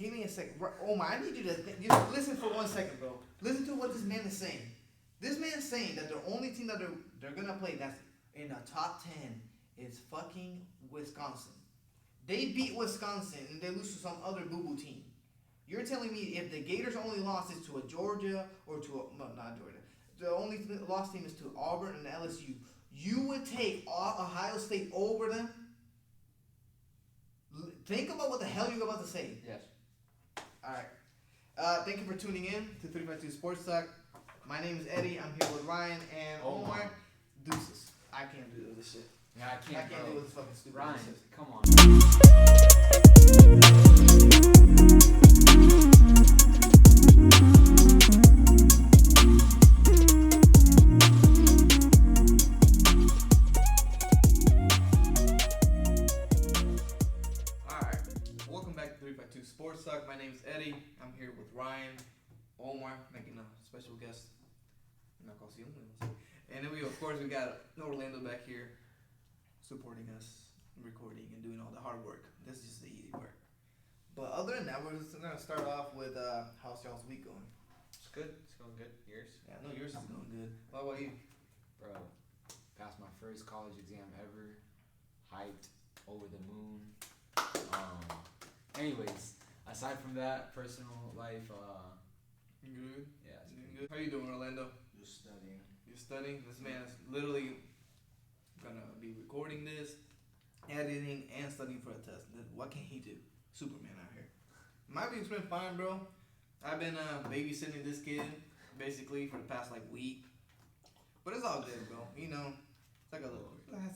Give me a second. Omar, I need you to just listen for 1 second, bro. Listen to what this man is saying. This man is saying that the only team that they're going to play that's in the top 10 is fucking Wisconsin. They beat Wisconsin and they lose to some other boo-boo team. You're telling me if the Gators only lost is to a Georgia or to a, no, not Georgia. The only lost team is to Auburn and LSU. You would take Ohio State over them? Think about what the hell you're about to say. Yes. All right. Thank you for tuning in to 352 Sports Talk. My name is Eddie. I'm here with Ryan and Omar. Deuces. I can't do this shit. Yeah, I can't do this fucking stupid Ryan, shit. come on. Alright. Welcome back to 352 Sports Talk. My name is Eddie. I'm here with Ryan, Omar, making a special guest. I'm not gonna see him. And then we got Orlando back here supporting us, recording and doing all the hard work. This is just the easy part. But other than that, we're just gonna start off with how's y'all's week going? It's good. It's going good. Yours? Yeah, I know yours is going good. What about you? Bro, passed my first college exam ever. Hyped, over the moon. Anyways, aside from that, personal life, Good. yeah, it's Doing good. How you doing, Orlando? Just studying. You're studying. This man is literally gonna be recording this, editing, and studying for a test. What can he do? Superman out here. My week's been fine, bro. I've been babysitting this kid basically for the past week, but it's all good, bro. You know, it's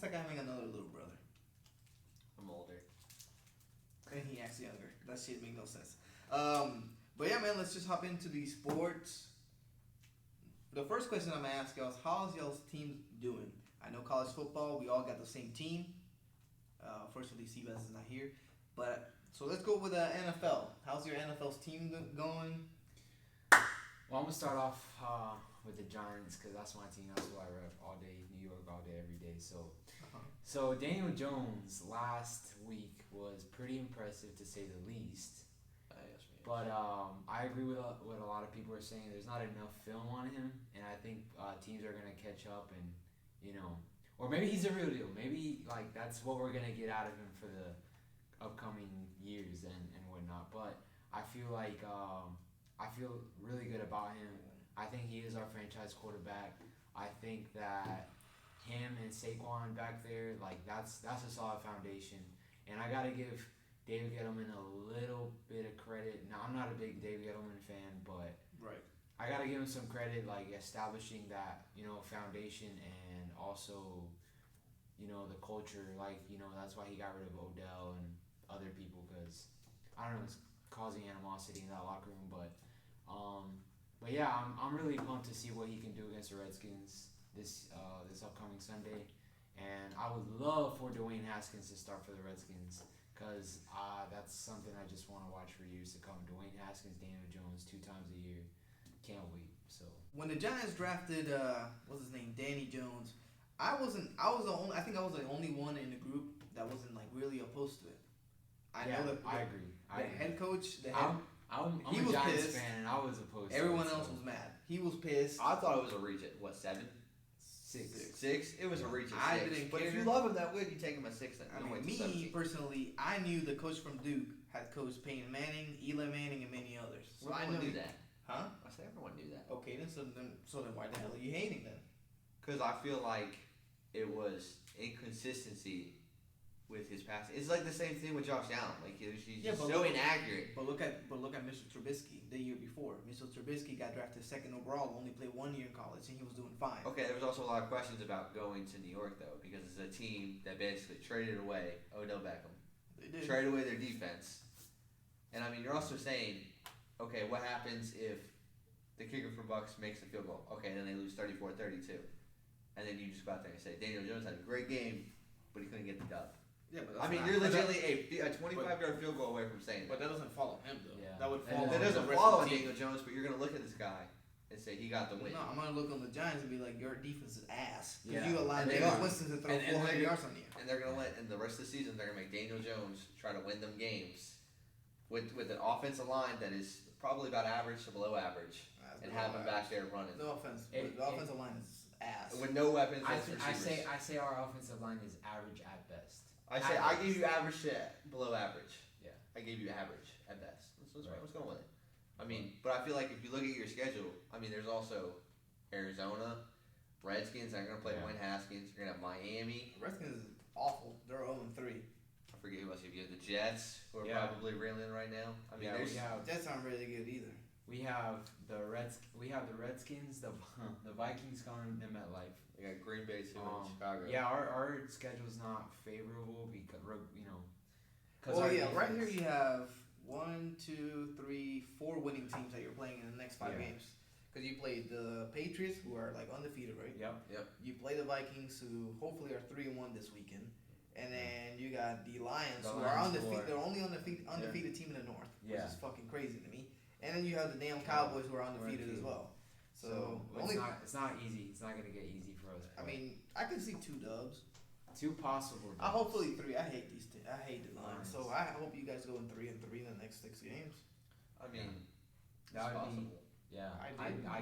like having another little brother, I'm older. and he acts younger. That shit make no sense. But yeah, man, let's just hop into the sports. The first question I'm gonna ask y'all is, how's y'all's team doing? I know college football, we all got the same team. Fortunately, Seabass is not here, but so let's go with NFL. How's your NFL's team going? Well, I'm going to start off with the Giants because that's my team. That's who I rep all day, New York all day, every day. So Daniel Jones last week was pretty impressive to say the least. But I agree with what a lot of people are saying. There's not enough film on him, and I think teams are going to catch up and, or maybe he's a real deal. Maybe, that's what we're going to get out of him for the upcoming years and whatnot. But I feel really good about him. I think he is our franchise quarterback. I think that him and Saquon back there, that's a solid foundation. And I got to give David Gettleman a little bit of credit. Now, I'm not a big David Gettleman fan, but Right. I got to give him some credit, establishing that, foundation and also, the culture. That's why he got rid of Odell and other people because, I don't know, it's causing animosity in that locker room. But yeah, I'm really pumped to see what he can do against the Redskins this upcoming Sunday. And I would love for Dwayne Haskins to start for the Redskins. Because that's something I just want to watch for years to come. Dwayne Haskins, Daniel Jones, 2 times a year. Can't wait. So When the Giants drafted what's his name, Danny Jones, I think I was the only one in the group that wasn't really opposed to it. I agree. The head coach, I'm he a was Giants pissed. fan, and I was opposed. Everyone to it, else so. was mad. He was pissed. I thought it was a reach at, 7? 6? It was a reach at 6. I didn't but care. if you love him that way, you take him at 6. Then. I mean, me personally, I knew the coach from Duke had coached Peyton Manning, Eli Manning, and many others. So I Everyone knew knew that. Huh? I said everyone knew that. Okay, then so then why the hell are you hating them? Because I feel like it was inconsistency with his passing. It's like the same thing with Josh Allen. He's just so inaccurate. But look at Mr. Trubisky the year before. Mr. Trubisky got drafted 2nd overall, only played 1 year in college, and he was doing fine. Okay, there was also a lot of questions about going to New York, though, because it's a team that basically traded away Odell Beckham. They did. Traded away their defense. And, you're also saying, okay, what happens if the kicker for Bucks makes the field goal? Okay, then they lose 34-32. And then you just go out there and say, Daniel Jones had a great game, but he couldn't get the dub. Yeah, but you're legitimately a 25-yard field goal away from saying that. But that doesn't follow him, though. Yeah. That would follow. That doesn't follow Daniel Jones, but you're going to look at this guy and say he got the win. No, I'm gonna look on the Giants and be like, your defense is ass. Because Yeah. you allowed And they Jameis are. Winston to throw And 400 yards on you. And they're going to in the rest of the season, they're going to make Daniel Jones try to win them games with an offensive line that is probably about average to below average, and have him back there running. No offense, but the offensive line is ass. With no weapons, I receivers. say our offensive line is average at best. I gave you average to below average. Yeah. I gave you average at best. That's where I was going with it. I mean, Right. but I feel like if you look at your schedule, I mean, there's also Arizona, Redskins. They're gonna play Yeah. Dwayne Haskins. You're gonna have Miami. The Redskins is awful. They're 0-3. I forget who else you have. The Jets, who are Yeah. probably reeling right now. I mean, Yeah, there's Jets aren't really good either. We have the Redskins, the Vikings coming to MetLife. they got Green Bay too in Chicago. Yeah, our schedule's not favorable because Right here you have 1, 2, 3, 4 winning teams that you're playing in the next 5 games. Because you played the Patriots, who are like undefeated, right? Yep. You play the Vikings, who hopefully are 3-1 this weekend, and then you got the Lions, who are undefeated. They're only undefeated team in the North, which is fucking crazy to me. And then you have the damn Cowboys, who are undefeated as well. So it's not easy. It's not gonna get easy for us. I mean, I can see 2 dubs. 2 possible. Dubs. Hopefully 3. I hate these. I hate the Lions. So I hope you guys go in 3-3 in the next 6 games. I mean, that would possible. be. Yeah, I give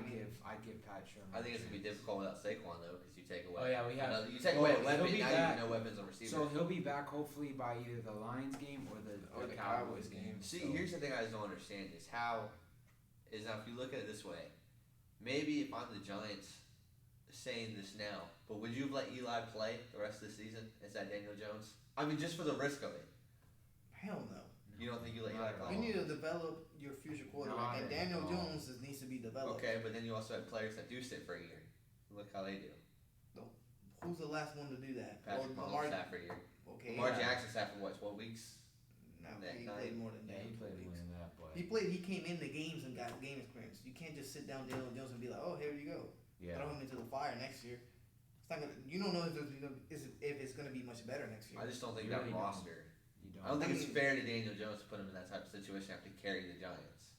Pat Sherman. I think it's gonna be difficult without Saquon though, because you take away. Oh yeah, we have. You take away a weapon. He'll be Now back. you have no weapons on receiver. So he'll be back hopefully by either the Lions game or the Cowboys game. See, so. here's the thing I just don't understand is now if you look at it this way, maybe if I'm the Giants saying this now, but would you have let Eli play the rest of the season instead of Daniel Jones? I mean, just for the risk of it. Hell no. You don't think you let Eli play? You need to develop your future quarterback, and Daniel Jones needs to be developed. Okay, but then you also have players that do sit for a year. Look how they do. Who's the last one to do that? Patrick Mahomes sat for a year. Okay. Lamar Jackson sat for what, 12 weeks? No, he played more than that. He played more than that, but He came in the games and got game experience. You can't just sit down Daniel Jones and be like, oh, here you go. Throw him into the fire next year. It's not gonna. You don't know if it's gonna be much better next year. I just don't think You that really roster. you I don't think it's fair to Daniel Jones to put him in that type of situation after carrying the Giants.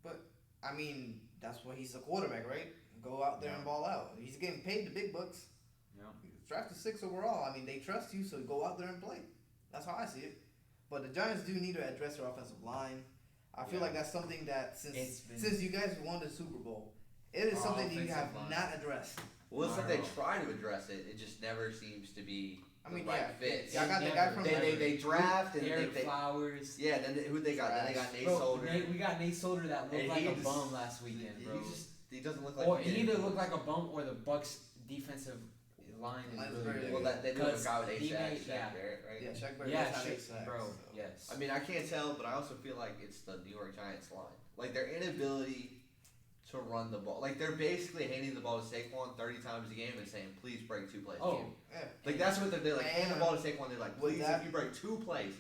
But I mean, that's why he's a quarterback, right? Go out there and ball out. He's getting paid the big bucks. Yeah. He's drafted 6 overall. I mean, they trust you, so go out there and play. That's how I see it. But the Giants do need to address their offensive line. I feel like that's something that since you guys won the Super Bowl, it is something that you have not addressed. Well, it's like they try to address it. It just never seems to be the right fit. I got the guy from they draft and Eric they Flowers. Yeah, then who they got? Then they got Nate Bro, Solder. we got Nate Solder that looked like a bum last weekend, bro. He doesn't look like. Or he either looked like a bum or the Bucks defensive line is really good. Well, they do have a guy with 8 sacks, yeah. Shaq Barrett, right? Yeah, Shaq Barrett Yeah, has 8 sacks, bro. so. Yes. I mean, I can't tell, but I also feel like it's the New York Giants line. Like their inability to run the ball. Like they're basically handing the ball to Saquon 30 times a game and saying, "Please break 2 plays." Yeah. Like that's what they're doing. Like hand the ball to Saquon. They're like, "Please, that, if you break 2 plays,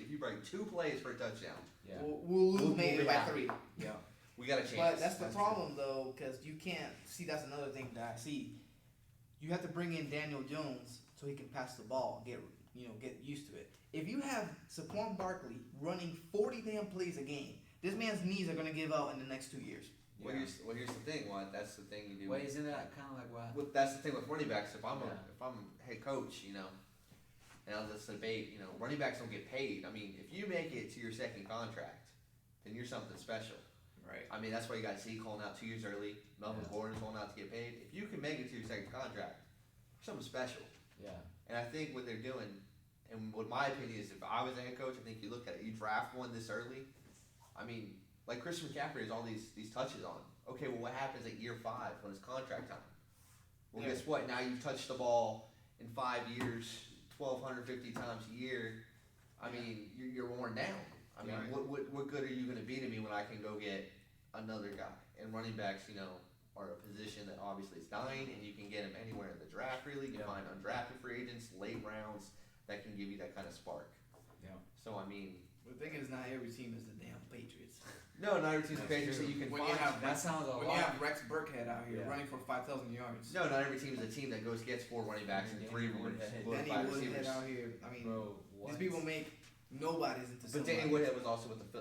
for a touchdown, yeah. we'll lose maybe by 3. Yeah. we got a chance." But that's the problem, though, because you can't see. That's another thing that I see. You have to bring in Daniel Jones so he can pass the ball, get used to it. If you have Saquon Barkley running 40 damn plays a game, this man's knees are gonna give out in the next 2 years. Well, here's the thing. That's the thing you do. Wait, isn't that kind of like what? That's the thing with running backs. If I'm head coach, and I'll just debate, running backs don't get paid. I mean, if you make it to your second contract, then you're something special. Right. I mean, that's why you got Zeke calling out 2 years early. Melvin Gordon's calling out to get paid. If you can make it to your second contract, you're something special. Yeah. And I think what they're doing, and what my opinion is, if I was a head coach, I think you look at it, you draft one this early. I mean, like Christian McCaffrey has all these touches on. Okay, well, what happens at year 5 when it's contract time? Well, guess what? Now you've touched the ball in 5 years, 1,250 times a year. I mean, you're worn down. I mean, what good are you going to be to me when I can go get another guy? And running backs, are a position that obviously is dying, and you can get them anywhere in the draft. Really, you can find undrafted free agents, late rounds that can give you that kind of spark. Yeah. So I mean, the thing is, not every team is the damn Patriots. No, not every team's the Patriots that you can when find. That sounds a lot. When you have Rex Burkhead out here running for 5,000 yards. No, not every team is a team that gets 4 running backs and 3 Danny Woodhead out here. I mean, these people make nobodies into. But Danny Woodhead was also with the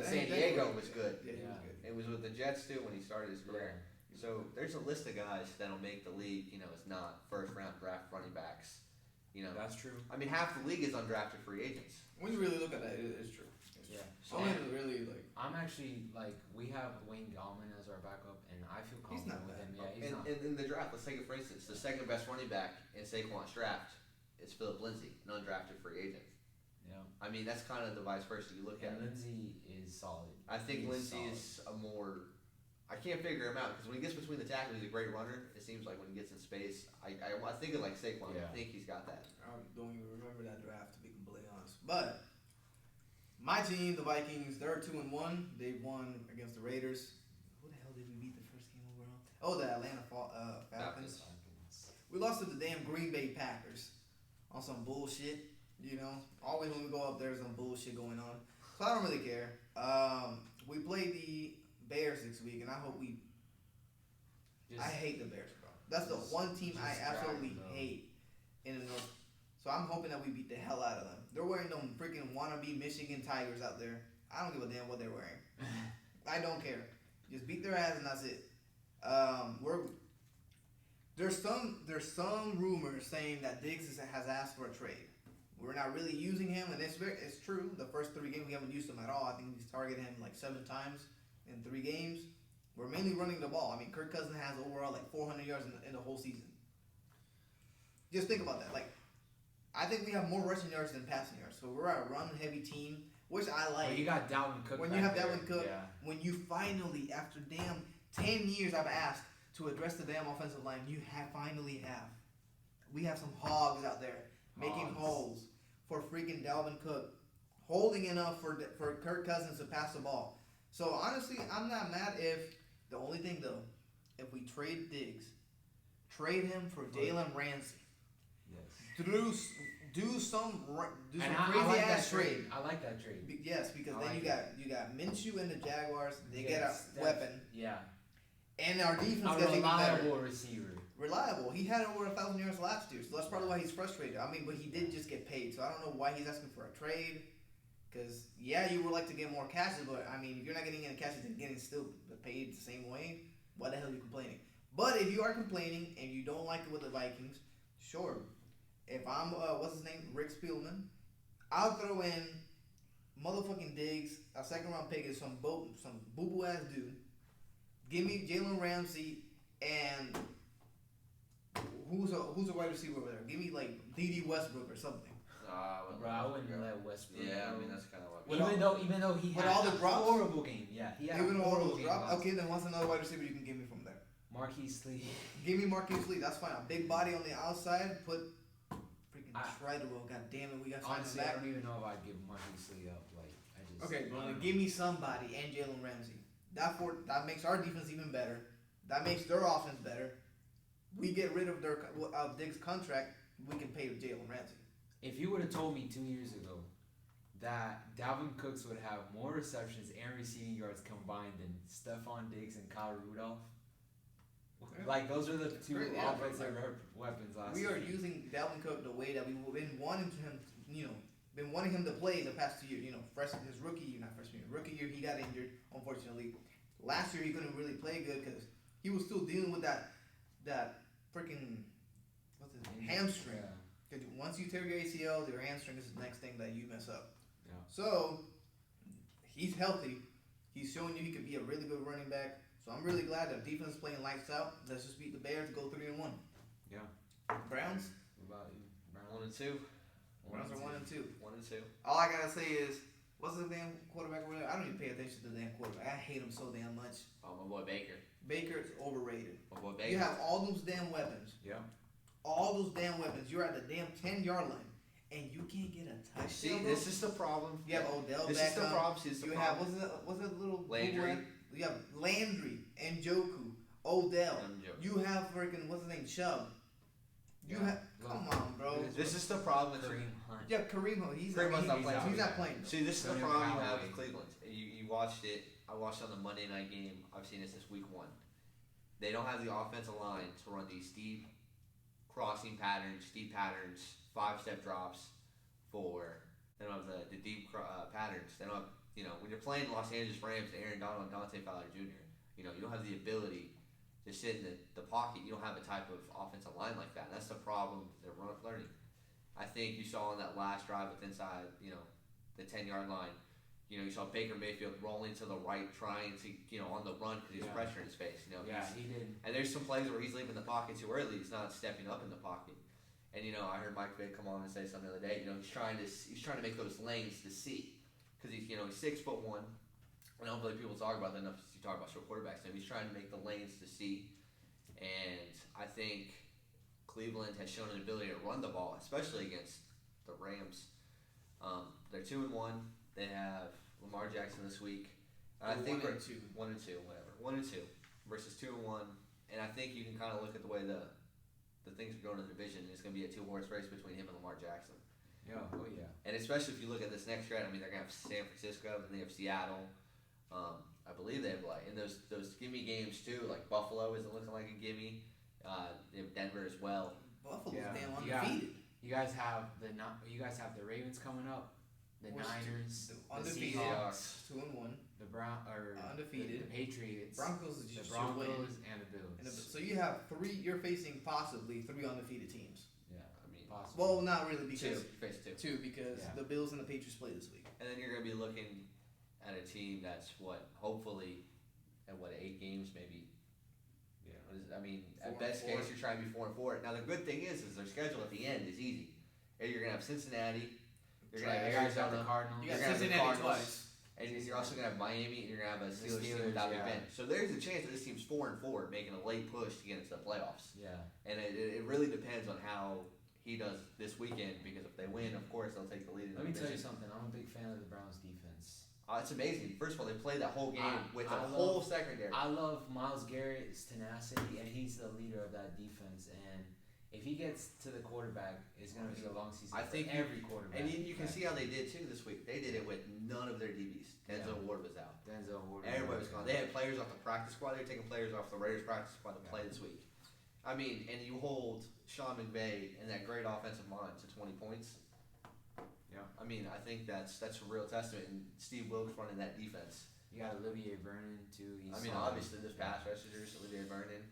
San Diego was good. Yeah, he was good. It was with the Jets too when he started his career. So there's a list of guys that'll make the league. It's not first round draft running backs. That's true. I mean, half the league is undrafted free agents. When you really look at that, it's true. Yeah. So really like. I'm actually like we have Wayne Gallman as our backup, and I feel He's not confident with him. bad. Yeah, he's not. In the draft, let's take it for instance. The second best running back in Saquon's draft is Philip Lindsay, an undrafted free agent. Yeah. I mean, that's kind of the vice versa. You look at And it. Lindsay is solid. I think He's Lindsay solid. is a more. I can't figure him out because when he gets between the tackles, he's a great runner. It seems like when he gets in space, I think of like Saquon. Yeah. I think he's got that. I don't even remember that draft, to be completely honest. But my team, the Vikings, they're 2-1. They won against the Raiders. Who the hell did we beat the first game overall? Oh, the Atlanta Falcons. We lost to the damn Green Bay Packers on some bullshit. You know, always when we go up, there's some bullshit going on. So I don't really care. We play the Bears this week, and I hope we. I hate the Bears, bro. That's the one team I absolutely hate in the North. So I'm hoping that we beat the hell out of them. They're wearing them freaking wannabe Michigan Tigers out there. I don't give a damn what they're wearing. I don't care. Just beat their ass and that's it. There's some rumors saying that Diggs has asked for a trade. We're not really using him, and it's true. The first 3 games we haven't used him at all. I think we've targeted him like 7 times in 3 games. We're mainly running the ball. I mean, Kirk Cousins has overall like 400 yards in the whole season. Just think about that. Like, I think we have more rushing yards than passing yards. So we're a run-heavy team, which I like. Well, you got Dalvin Cook. When you have Dalvin Cook, yeah. when you finally, after damn 10 years I've asked to address the damn offensive line, you finally have. We have some hogs out there making holes for freaking Dalvin Cook, holding enough for Kirk Cousins to pass the ball. So honestly, I'm not mad if the only thing though, if we trade Diggs, trade him for Jalen Ramsey. Yes. Do some And crazy like ass that trade. I like that trade. Yes, because then you got Minshew and the Jaguars. They get a Steph, weapon, Yeah. and our defense A gets even better. reliable receiver. Reliable. He had over 1,000 yards last year, so that's probably why he's frustrated. I mean, but he did just get paid, so I don't know why he's asking for a trade. Because yeah, you would like to get more cashes, but I mean, if you're not getting any cashes and getting still paid the same way, why the hell are you complaining? But if you are complaining and you don't like it with the Vikings, sure. If I'm what's his name, Rick Spielman, I'll throw in motherfucking Diggs, a 2nd round pick is some boo boo ass dude. Give me Jalen Ramsey and who's a wide receiver over there? Give me like D.D. Westbrook or something. Bro, I wouldn't let Westbrook. Yeah, I mean that's kind of what. Even though he had all the drops? a horrible game. Yeah, he had Even a all horrible those game. drops. Okay, then what's another wide receiver you can give me from there? Marquise Lee. Give me Marquise Lee. That's fine. A big body on the outside. Put freaking Treadwell. God damn it, we got to find him Honestly, I back. don't even know if I'd give Marquise Lee up. Like, I just. Okay, well then give me somebody and Jalen Ramsey. That makes our defense even better. That makes their offense better. We get rid of Diggs' contract. We can pay Jalen Ramsey. If you would have told me 2 years ago that Dalvin Cooks would have more receptions and receiving yards combined than Stephon Diggs and Kyle Rudolph, like those are the two Great, yeah, offensive weapons last We year. are using Dalvin Cook the way that we've been wanting him to play the past 2 years. You know, his rookie year he got injured, unfortunately. Last year he couldn't really play good because he was still dealing with that freaking hamstring. Yeah. Because once you tear your ACL, your hamstring is the next thing that you mess up. Yeah. So he's healthy. He's showing you he could be a really good running back. So I'm really glad that defense is playing lights out. Let's just beat the Bears to go 3-1. Yeah. Browns. What about you? 1 and 2. Browns are 1 and 2. 1 and 2. All I gotta say is, what's the damn quarterback over there? I don't even pay attention to the damn quarterback. I hate him so damn much. Oh, my boy Baker. Baker's overrated. My boy Baker. You have all those damn weapons. Yeah. All those damn weapons. You're at the damn 10-yard line, and you can't get a touchdown. See, bro. this is the problem. You have Odell This back is the up. problem. This is the You problem. have what's that little Landry. You have Landry and Joku, Odell. I'm joking. You have freaking what's his name, Chubb. You Yeah. have come on, bro. This is the problem. Kareem Hunt. Yeah, Kareem Hunt. He's Kareem Hunt's not playing. He's not playing. See, this is the Antonio problem you have Callaway. with Cleveland. You watched it. I watched it on the Monday night game. I've seen this week 1. They don't have the offensive line to run these steep crossing patterns, steep patterns, 5-step drops for. They don't have the deep patterns. They don't have, when you're playing Los Angeles Rams, Aaron Donald, and Dante Fowler Jr., you don't have the ability to sit in the pocket. You don't have a type of offensive line like that. That's the problem they're learning. I think you saw on that last drive with inside, the 10-yard line, You saw Baker Mayfield rolling to the right, trying to, on the run because he was pressure in his face. Yeah, he did. And there's some plays where he's leaving the pocket too early. He's not stepping up in the pocket. And I heard Mike Vick come on and say something the other day. He's trying to make those lanes to see, because he's 6'1", and hopefully people talk about that enough. You talk about short quarterbacks. And he's trying to make the lanes to see, and I think Cleveland has shown an ability to run the ball, especially against the Rams. They're 2-1. They have Lamar Jackson this week. I think 1-2, whatever. 1-2 versus 2-1, and I think you can kind of look at the way the things are going in the division. It's going to be a 2-horse race between him and Lamar Jackson. Yeah, oh yeah. And especially if you look at this next stretch, they're going to have San Francisco, then they have Seattle. I believe they have in those gimme games too, like Buffalo isn't looking like a gimme. They have Denver as well. Buffalo's damn undefeated. You guys have the Ravens coming up, the Niners, the Seahawks, 2-1. The undefeated. The Patriots, Broncos, the Broncos, and the Bills. So you have 3. You're facing possibly 3 undefeated teams. Yeah, possibly. Well, not really, because You face 2. 2 because the Bills and the Patriots play this week. And then you're going to be looking at a team that's hopefully at 8 games maybe. At best case you're trying to be 4-4. Now the good thing is their schedule at the end is easy. You're going to have Cincinnati. You're going to have Arizona. Cardinals. You got Cincinnati twice. And you're also going to have Miami, and you're going to have a Steelers team without Big Ben. So there's a chance that this team's 4-4, making a late push to get into the playoffs. Yeah. And it really depends on how he does this weekend, because if they win, of course, they'll take the lead in the division. Let me tell you something. I'm a big fan of the Browns defense. It's amazing. First of all, they played that whole game with the whole secondary. I love Myles Garrett's tenacity, and he's the leader of that defense. And if he gets to the quarterback, it's going to be a long season. I think every quarterback. And you can see how they did too this week. They did it with none of their DBs. Denzel Ward was out. Everybody was gone. They had players off the practice squad. They were taking players off the Raiders practice squad to play this week. And you hold Sean McVay and that great offensive line to 20 points. Yeah. I think that's a real testament. And Steve Wilkes running that defense. You got Olivier Vernon too. Obviously this pass rushers, Olivier Vernon.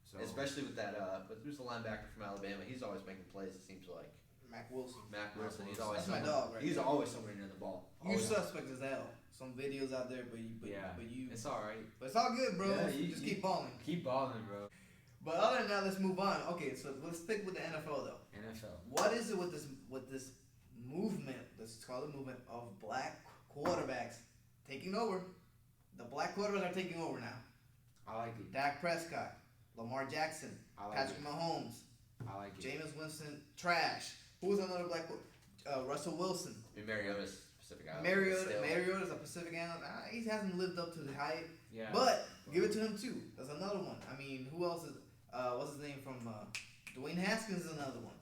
So. Especially with that, who's the linebacker from Alabama? He's always making plays. It seems like Mac Wilson. He's always. That's my dog, right? He's always somewhere near the ball. You suspect as hell. Some videos out there, but you. It's all right. But it's all good, bro. Yeah, you just keep balling. Keep balling, bro. But other than that, let's move on. Okay, so let's stick with the NFL though. NFL. What is it with this movement? Let's call it movement of black quarterbacks taking over. The black quarterbacks are taking over now. I like it. Dak Prescott, Lamar Jackson, Patrick Mahomes. I like it. Jameis Winston, trash. Who's another black? Russell Wilson. Mariota's Pacific Island. Mariota's a Pacific Island. He hasn't lived up to the hype. Yeah. But give it to him too. That's another one. Who else is? What's his name from? Dwayne Haskins is another one.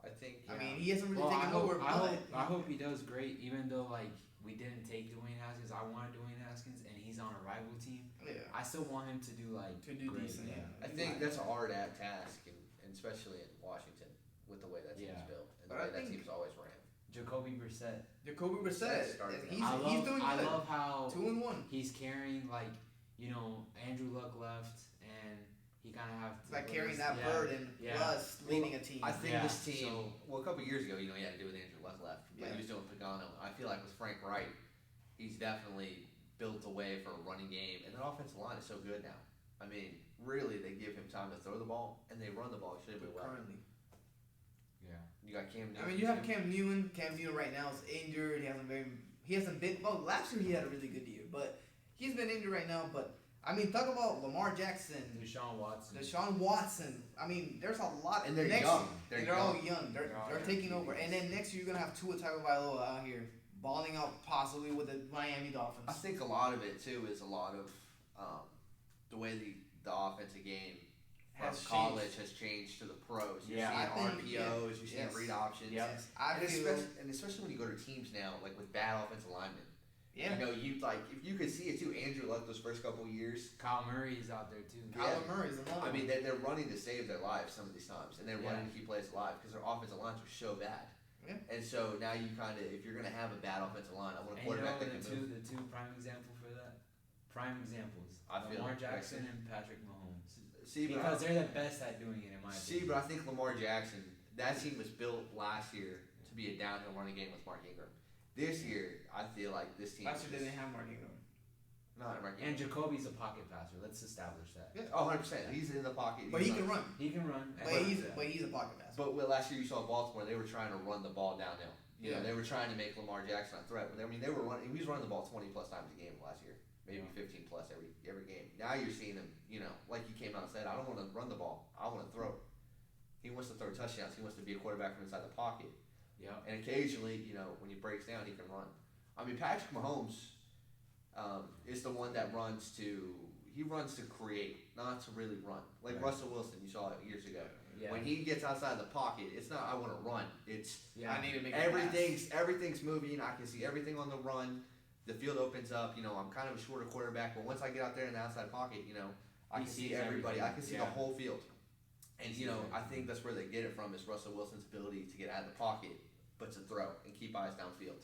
I think. He hasn't really taken over. I hope he does great. Even though we didn't take Dwayne Haskins, I wanted Dwayne Haskins, and he's on a rival team. Yeah. I still want him to do great, decent. Yeah. I think that's a hard task, and especially in Washington with the way that team's built and the way that team's always ran. Jacoby Brissett. He's doing I good. love how 2-1. he's carrying Andrew Luck left, and he kind of have to. It's like carrying that burden plus leading a team. I think this team. A couple of years ago, he had to do with Andrew Luck left, but he was doing Pagano. I feel like with Frank Wright, he's definitely built a way for a running game, and the offensive line is so good now. Really, they give him time to throw the ball, and they run the ball extremely well. Currently. Yeah. You got Cam Newton. You have Cam Newton. Cam Newton right now is injured. He hasn't been. Well, last year he had a really good year, but he's been injured right now. But talk about Lamar Jackson, Deshaun Watson. There's a lot. And they're young. They're all young. They're taking over. And then next year you're gonna have Tua Tagovailoa out here balling out possibly with the Miami Dolphins. I think a lot of it too is a lot of the way the offensive game from college has changed to the pros. You're seeing RPOs, you're seeing read options. Yes. And especially when you go to teams now, with bad offensive linemen. Yeah. If you could see it too, Andrew Luck those first couple of years. Kyle Murray's out there too. Kyler Murray's another one. They're running to save their lives some of these times, and they're running to keep plays alive because their offensive lines are so bad. Yeah. And so now you if you're going to have a bad offensive line, I want a quarterback that can move. The two prime examples for that? Prime examples. Lamar Jackson and Patrick Mahomes. Because they're the best at doing it in my opinion. But I think Lamar Jackson, that team was built last year to be a downhill running game with Mark Ingram. This year, I feel like this team. Last year they didn't have Mark Ingram. Not Mark And Ingram. Jacoby's a pocket passer. Let's establish that. Yeah, 100%. He's in the pocket. But he can run. He can run. But he's a pocket passer. But last year you saw Baltimore, they were trying to run the ball downhill. You know, Yeah. they were trying to make Lamar Jackson a threat. I mean, they were running. He was running the ball 20 plus times a game last year, maybe 15 plus every game. Now you're seeing him. You know, like he came out and said, I don't want to run the ball. I want to throw. He wants to throw touchdowns. He wants to be a quarterback from inside the pocket. Yeah. And occasionally, you know, when he breaks down, he can run. I mean, Patrick Mahomes is the one that runs to create, not to really run. Like Right. Russell Wilson, you saw it years ago. Yeah. When he gets outside the pocket, it's not I want to run. It's I need to make everything's moving. I can see everything on the run. The field opens up. You know, I'm kind of a shorter quarterback, but once I get out there in the outside pocket, you know, I He can see sees everybody. I everything. can see Yeah. the whole field. And He you know, sees I think that's where they get it from is Russell Wilson's ability to get out of the pocket, but to throw and keep eyes downfield.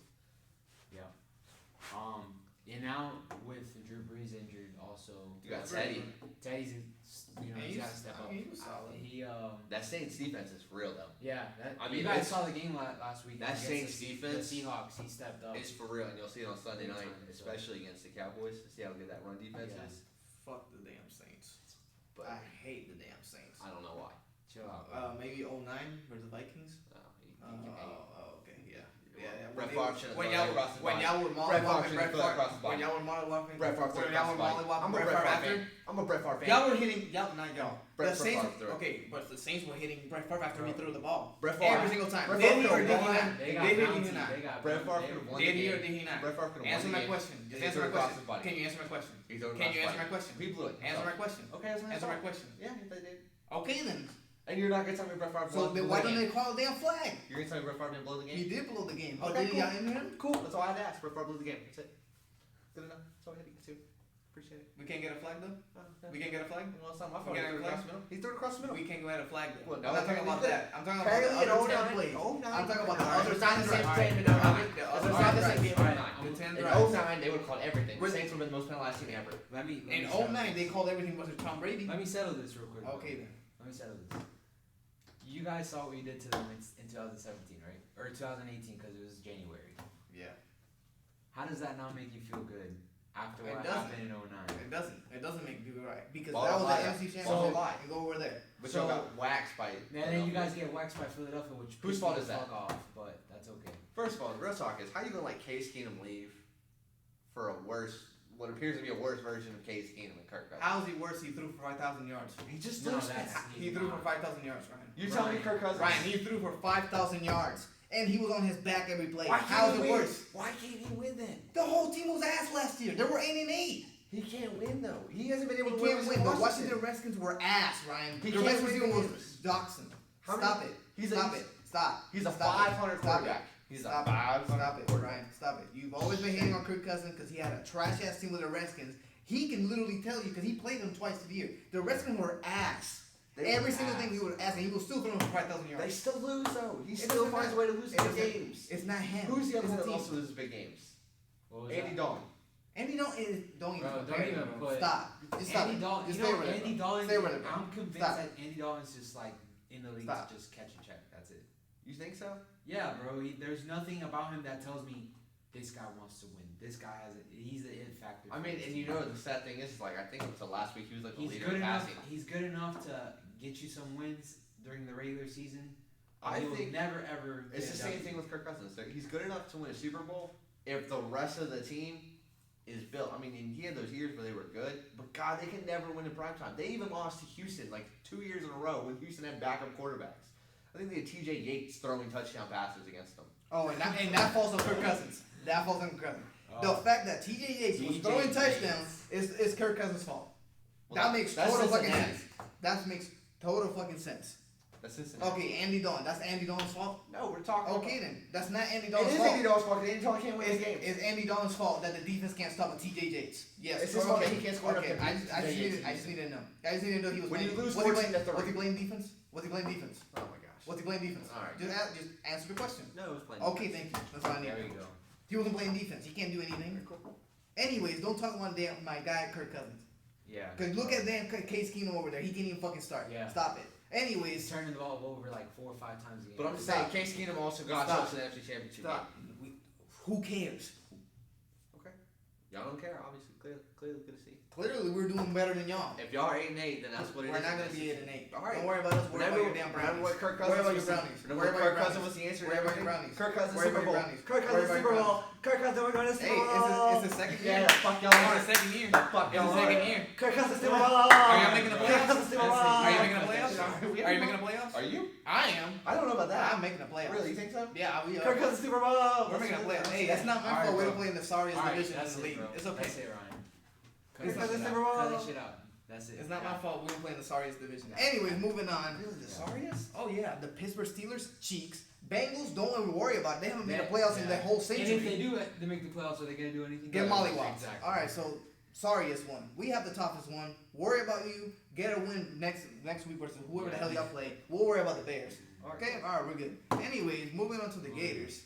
Yeah. And now with Drew Brees injured, also You got Teddy. Teddy's, you know, And he's got to step up. He was solid. That Saints defense is real though. Yeah. I You mean, guys it's- saw the game last week. that against Saints the defense- Seahawks. He stepped up. It's for real, and you'll see it on Sunday Big night, time, so. especially against the Cowboys. To see how good that run defense Yeah. is. Fuck the damn Saints. But I hate the damn Saints. I don't know why. Chill out. Bro. Maybe 09 for the Vikings. No, he Oh, can hate. okay, yeah. Brett Favre should have When thrown y'all that across the when body. y'all were Brett Favre mollywopping should Brett have thrown that across the Favre, body. when y'all were mollywopping Brett Favre threw when it y'all across were the body. mollywopping I'm a Brett Brett Favre Favre after, fan. I'm a Brett Favre fan. y'all were hitting not y'all. Brett The Saints, Favre threw it. okay, but the Saints were hitting Brett Favre after he threw the ball. Brett Favre. Every single time. Brett Did Favre he or could've did he won. not? They got Did he or bounty. did he not? They got Brett Favre bounty. could have won Did the he or game. did he not? Brett Favre could have won Answer the my game. question. And Just he answer threw my it across question. his body. Can you answer my question? He threw it Can across you his answer my body. question? He blew it. Answer my question. Okay, that's my Answer my question. Yeah, they did. Okay then. And you're not gonna tell me Brett Favre So blew then the why game. don't they call a damn flag? You're gonna tell me Brett Favre didn't blow the game? He did blow the game. Oh, Okay, did he cool. got in him? Cool. That's all I had to ask. Brett Favre blew the game. That's it. Good enough. That's all I had to get to. Appreciate it. We can't get a flag though? We can't get a flag? Well, it's not my We fault. He can't threw it get a across the middle. He threw it across the middle. We can't go at a flag though. Well, I'm no, not talking about apparently that. I'm talking about Apparently the in other 10 09, plays. 09. I'm talking about the Alright, other it's not the 10 same drives. thing, but The no, other- it's the not other the same drives. game. Alright, The 10 In drives. 09, they would have called everything. The Really? Saints would have been the most penalized team ever. Let me In settle 09, they this. called everything but Tom Brady. Let me settle this real quick. Okay then. Let me settle this. You guys saw what we did to them in 2017, right? Or 2018 because it was January. Yeah. How does that not make you feel good after It what doesn't. happened in 09? It doesn't. It doesn't make you right because Ball that was lie. the NFC Ball Championship. lie. And go over there. But So- y'all got waxed by. And then you guys get waxed by Philadelphia, which Whose pissed fault me is the that? fuck off, but that's okay. First of all, the real talk is how you gonna let Case Keenum leave for a worse, what appears to be a worse version of Case Keenum and Kirk Cousins? How's he worse? He threw for 5,000 yards. He just No, looks that's bad. He threw for 5,000 yards, Ryan. You're telling me Kirk Cousins? Ryan, he threw for 5,000 yards. And he was on his back every play. Why How's can't it he win? worse? Why can't he win then? The whole team was ass last year. They were 8-8. He can't win though. He hasn't been He able to can't win. The with Washington Redskins were ass, Ryan. He The can't best win receiver was games. Dachshund. How Stop many- it. he's Stop a- it. Stop. He's a Stop it. 500 Stop quarterback. it. He's Stop a it. 500 Stop it, quarterback. Ryan. Stop it. You've always been hating on Kirk Cousins because he had a trash ass team with the Redskins. He can literally tell you because he played them twice a year. The Redskins were ass. They Every were single ass. thing he would ask, and he was still throwing for 5,000 yards. They still lose though. He It still doesn't finds a matter. way to lose It big doesn't- games. It's not him. Who's the other It's one that team. also loses big games? What was Andy that? Dalton. Andy don't even Bro, don't compare even them, bro. put- Stop. Just stop. Andy it. Dalton, Just you stay know, with it, Andy bro. Dalton, Stay with it, bro. I'm convinced Stop. that Andy Dalton's just like in the league Stop. to just catch a check. That's it. You think so? Yeah, bro. There's nothing about him that tells me this guy wants to win. This guy he's the it factor. I mean, and you know the sad thing is, like I think until last week he was like the he's leader good in enough. passing. He's good enough to get you some wins during the regular season. I He will think never ever. It's get the a same W. thing with Kirk Cousins. So he's good enough to win a Super Bowl if the rest of the team is built. I mean, and he had those years where they were good, but God, they can never win in primetime. They even lost to Houston like 2 years in a row when Houston had backup quarterbacks. I think they had T.J. Yates throwing touchdown passes against them. Oh, and that falls on Kirk Cousins. That falls on Kirk Cousins. Oh. The fact that T.J. Yates was T.J. throwing Yates. touchdowns is Kirk Cousins' fault. Well, That makes that's total fucking Cincinnati. sense. That makes total fucking sense. That's Cincinnati. Okay, Andy Dalton. That's Andy Dalton's fault. No, we're talking. Okay then, that's not Andy It Dalton's is fault. Andy Dalton's fault. Andy Dalton can't win the It's, game. it's Andy Dalton's fault that the defense can't stop a T.J. Yates. Yes. It's his fault that he can't score Okay, enough to beat I just T.J. needed Yates. to know. I just needed to know he was. When you playing. lose Was he 14 to 3. Was he playing defense? Was he playing defense? Oh my gosh. Was he playing defense? All right. Just answer the question. No, it was playing. Okay, thank you. That's all I need. There you go. He wasn't playing defense. He can't do anything. Anyways, don't talk about damn my guy Kirk Cousins. Yeah. Cause look at damn Case Keenum over there. He can't even fucking start. Yeah. Stop it. He's Anyways, turning the ball over like 4 or 5 times a game. But I'm just Stop. saying, Case Keenum also got Stop. us to the NFC Championship stop. Who cares? Okay. Y'all don't care, obviously. Clearly good to see. Clearly, we're doing better than y'all. If y'all are 8-8, then that's what it is. We're not gonna be 8-8. All right. Don't worry about us. Worry about your damn brownies. Remember what Kirk Worry Cousins about your was brownies. Remember Worry what about Kirk your Cousins brownies. was the answer to Worry about everything? your brownies. Kirk Cousins Worry Super about your Bowl. brownies. Kirk Worry Cousins about your Super Bowl. brownies. Kirk Cousins we're going to Super Hey, Bowl. it's the second Yeah, year. the fuck y'all It's are. the second year. The fuck It's y'all the are. second year. Kirk Cousins Super Bowl. Are y'all making the Kirk playoffs? Cousins Super Bowl. Are you making the playoffs? Are you making the playoffs? Are you? I am. I don't know about that. I'm making the playoffs. Really? You think so? Yeah, we are. Kirk Cousins Super Bowl. We're making a playoffs. Hey, that's not my Alright, fault. We're bro. playing the sorriest Alright, division in that's the it, league. bro. It's okay. That's it, Ryan. Kirk Cut Cousins that Super shit out. Bowl. Cut that shit out. That's it. It's not my fault. We were playing the sorriest division. Yeah. Anyways, moving on. Really, the sorriest? Oh yeah, the Pittsburgh Steelers cheeks. Bengals, don't even worry about it. They haven't made the That- playoffs in yeah. their whole And century. if they do it, they make the playoffs. Are they gonna do anything? Get No. mollywopped. Exactly. All right, so sorriest one. We have the toughest one. Worry about you. Get a win next week versus whoever the hell y'all play. We'll worry about the Bears. Okay, all right, we're good. Anyways, moving on to the Gators.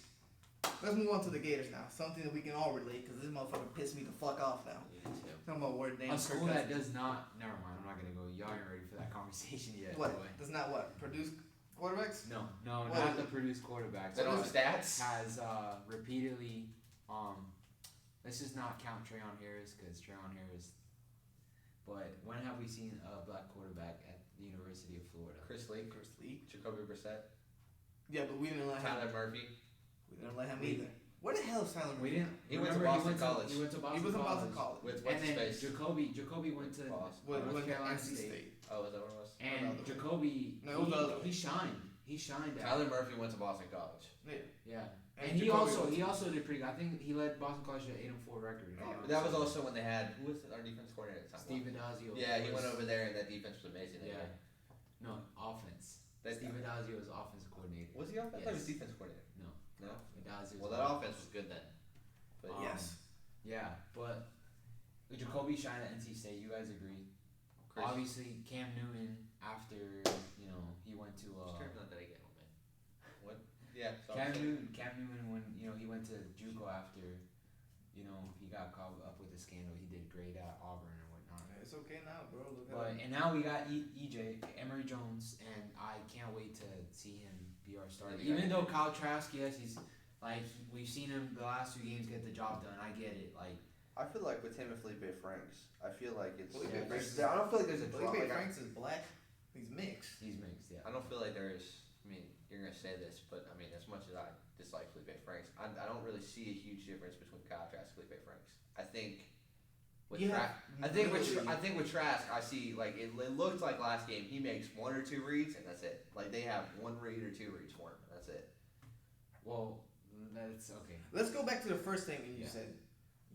Let's move on to the Gators now. Something that we can all relate because this motherfucker pissed me the fuck off now. Talking about word A names. school that does not. Never mind. I'm not gonna go. Y'all ain't ready for that conversation yet. What? boy. Does not what? Produce quarterbacks? No, What not is the it? produced quarterbacks. They don't have stats? Has repeatedly. Let's just not count Trayon Harris because Trayon Harris. But when have we seen a black quarterback at the University of Florida? Chris Lee. Jacoby Brissett. Yeah, but we didn't let him. Tyler Murphy. We didn't let him either. Where the hell is Tyler? We Murphy? didn't. He went to remember Boston College. He went to Boston He was in College. Boston College. With And what's his then face? Jacoby went to Boston. With North Carolina NC State. Oh, is that what it was? And No, Jacoby, No, it was the other way. he shined. He shined. at- Tyler Murphy went to Boston College. Yeah. And And he Jacoby also did pretty good. I think he led Boston College to an 8-4 record. if I'm not But that was mistaken. also when they had who was our defense coordinator at the time? Steve Adazio. Yeah, he was- went over there and that defense was amazing. that Yeah. year. No, offense. That Steve Adazio was offensive coordinator. was he offense? I thought he was Yes. defense coordinator. No. No. Adazio. Well, that offense was good then. But Yes. Yeah, but Jacoby shined at NC State. You guys agree? Chris, Obviously, Cam Newton after he went to Chris not that again, man. What? Yeah. So Cam Newton when he went to JUCO after he got caught up with the scandal. He did great at Auburn and whatnot. It's okay now, bro. Look But at and now we got EJ Emory Jones, and I can't wait to see him be our starter. Yeah, Even though Kyle Trask, yes, he's like we've seen him the last 2 games get the job done. I get it. Like I feel like with him and Felipe Franks, I feel like it's. Felipe Yeah, Franks- I don't feel like there's a drop. Felipe Like, Franks is black. He's mixed. he's mixed, yeah. I don't feel like there's. I mean, you're gonna say this, but I mean, as much as I dislike Felipe Franks, I don't really see a huge difference between Kyle Trask and Felipe Franks. I think with Yeah, I think with literally. I think with Trask, I see like it looked like last game he makes 1 or 2 reads and that's it. Like they have 1 read or 2 reads for him. And that's it. Well, that's okay. Let's go back to the first thing you Yeah. said.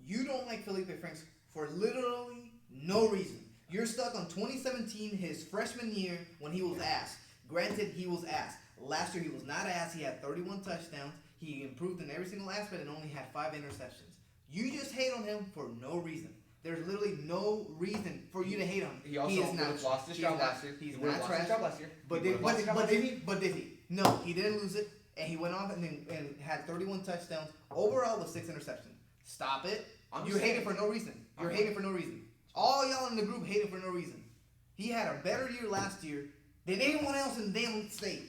You don't like Felipe Franks for literally no reason. You're stuck on 2017, his freshman year, when he was ass. Granted, he was ass. Last year, he was not ass. He had 31 touchdowns. He improved in every single aspect and only had 5 interceptions. You just hate on him for no reason. There's literally no reason for you to hate on him. He also is would not. have lost his he's job not- last year. He's He would've not lost his trash. job last year. But He did, would've lost his job but last did year. he? But did he? No, he didn't lose it, and he went off and had 31 touchdowns overall with 6 interceptions. Stop it! I'm You're just hating saying. for no reason. You're I'm- hating for no reason. All y'all in the group hating for no reason. He had a better year last year than anyone else in the damn state.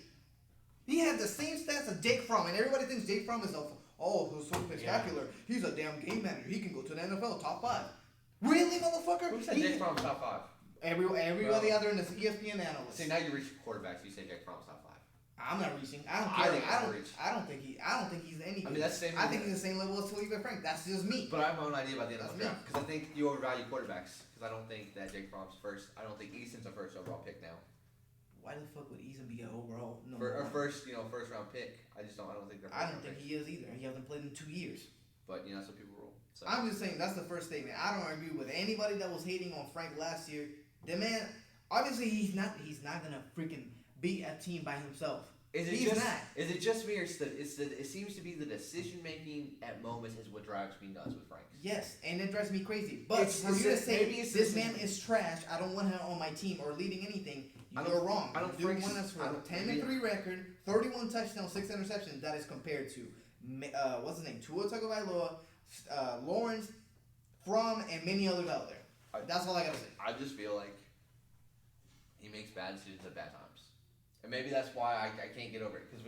He had the same stats as Jake Fromm, and everybody thinks Jake Fromm is he's so spectacular. He's a damn game manager. He can go to the NFL top 5. Really, motherfucker? Who said He- Jake Fromm's top 5? Everybody out there in this ESPN analyst. See, now you reach quarterbacks. You say Jake Fromm's top 5. I'm not reaching. I don't I care. think it's a reach. I don't think he's any. I mean, that's the same. I think he's the same level as Felipe Frank. That's just me. But I have my own idea about the NFL That's draft because I think you overvalue quarterbacks. Because I don't think that Jake Fromm's first. I don't think Easton's a first overall pick now. Why the fuck would Eason be an overall? No. For a first round pick. I don't think they're. I don't think he is either. He hasn't played in 2 years. But that's what people rule. So. I'm just saying that's the first statement. I don't agree with anybody that was hating on Frank last year. The man, obviously, he's not gonna freaking beat a team by himself. Is it He's just not. Is it just me or it seems to be the decision making at moments is what drives me nuts with Frank. Yes, and it drives me crazy. But It's for you to say maybe it's this the- man is trash, I don't want him on my team or leading anything, I you're don't- wrong. I don't Dude think- won us for I a don't- 10-3 record, 31 touchdowns, 6 interceptions. That is compared to what's his name, Tua Tagovailoa, Lawrence, Fromm, and many others out there. That's all I gotta say. I just feel like he makes bad decisions at bad times, and maybe that's why I can't get over it because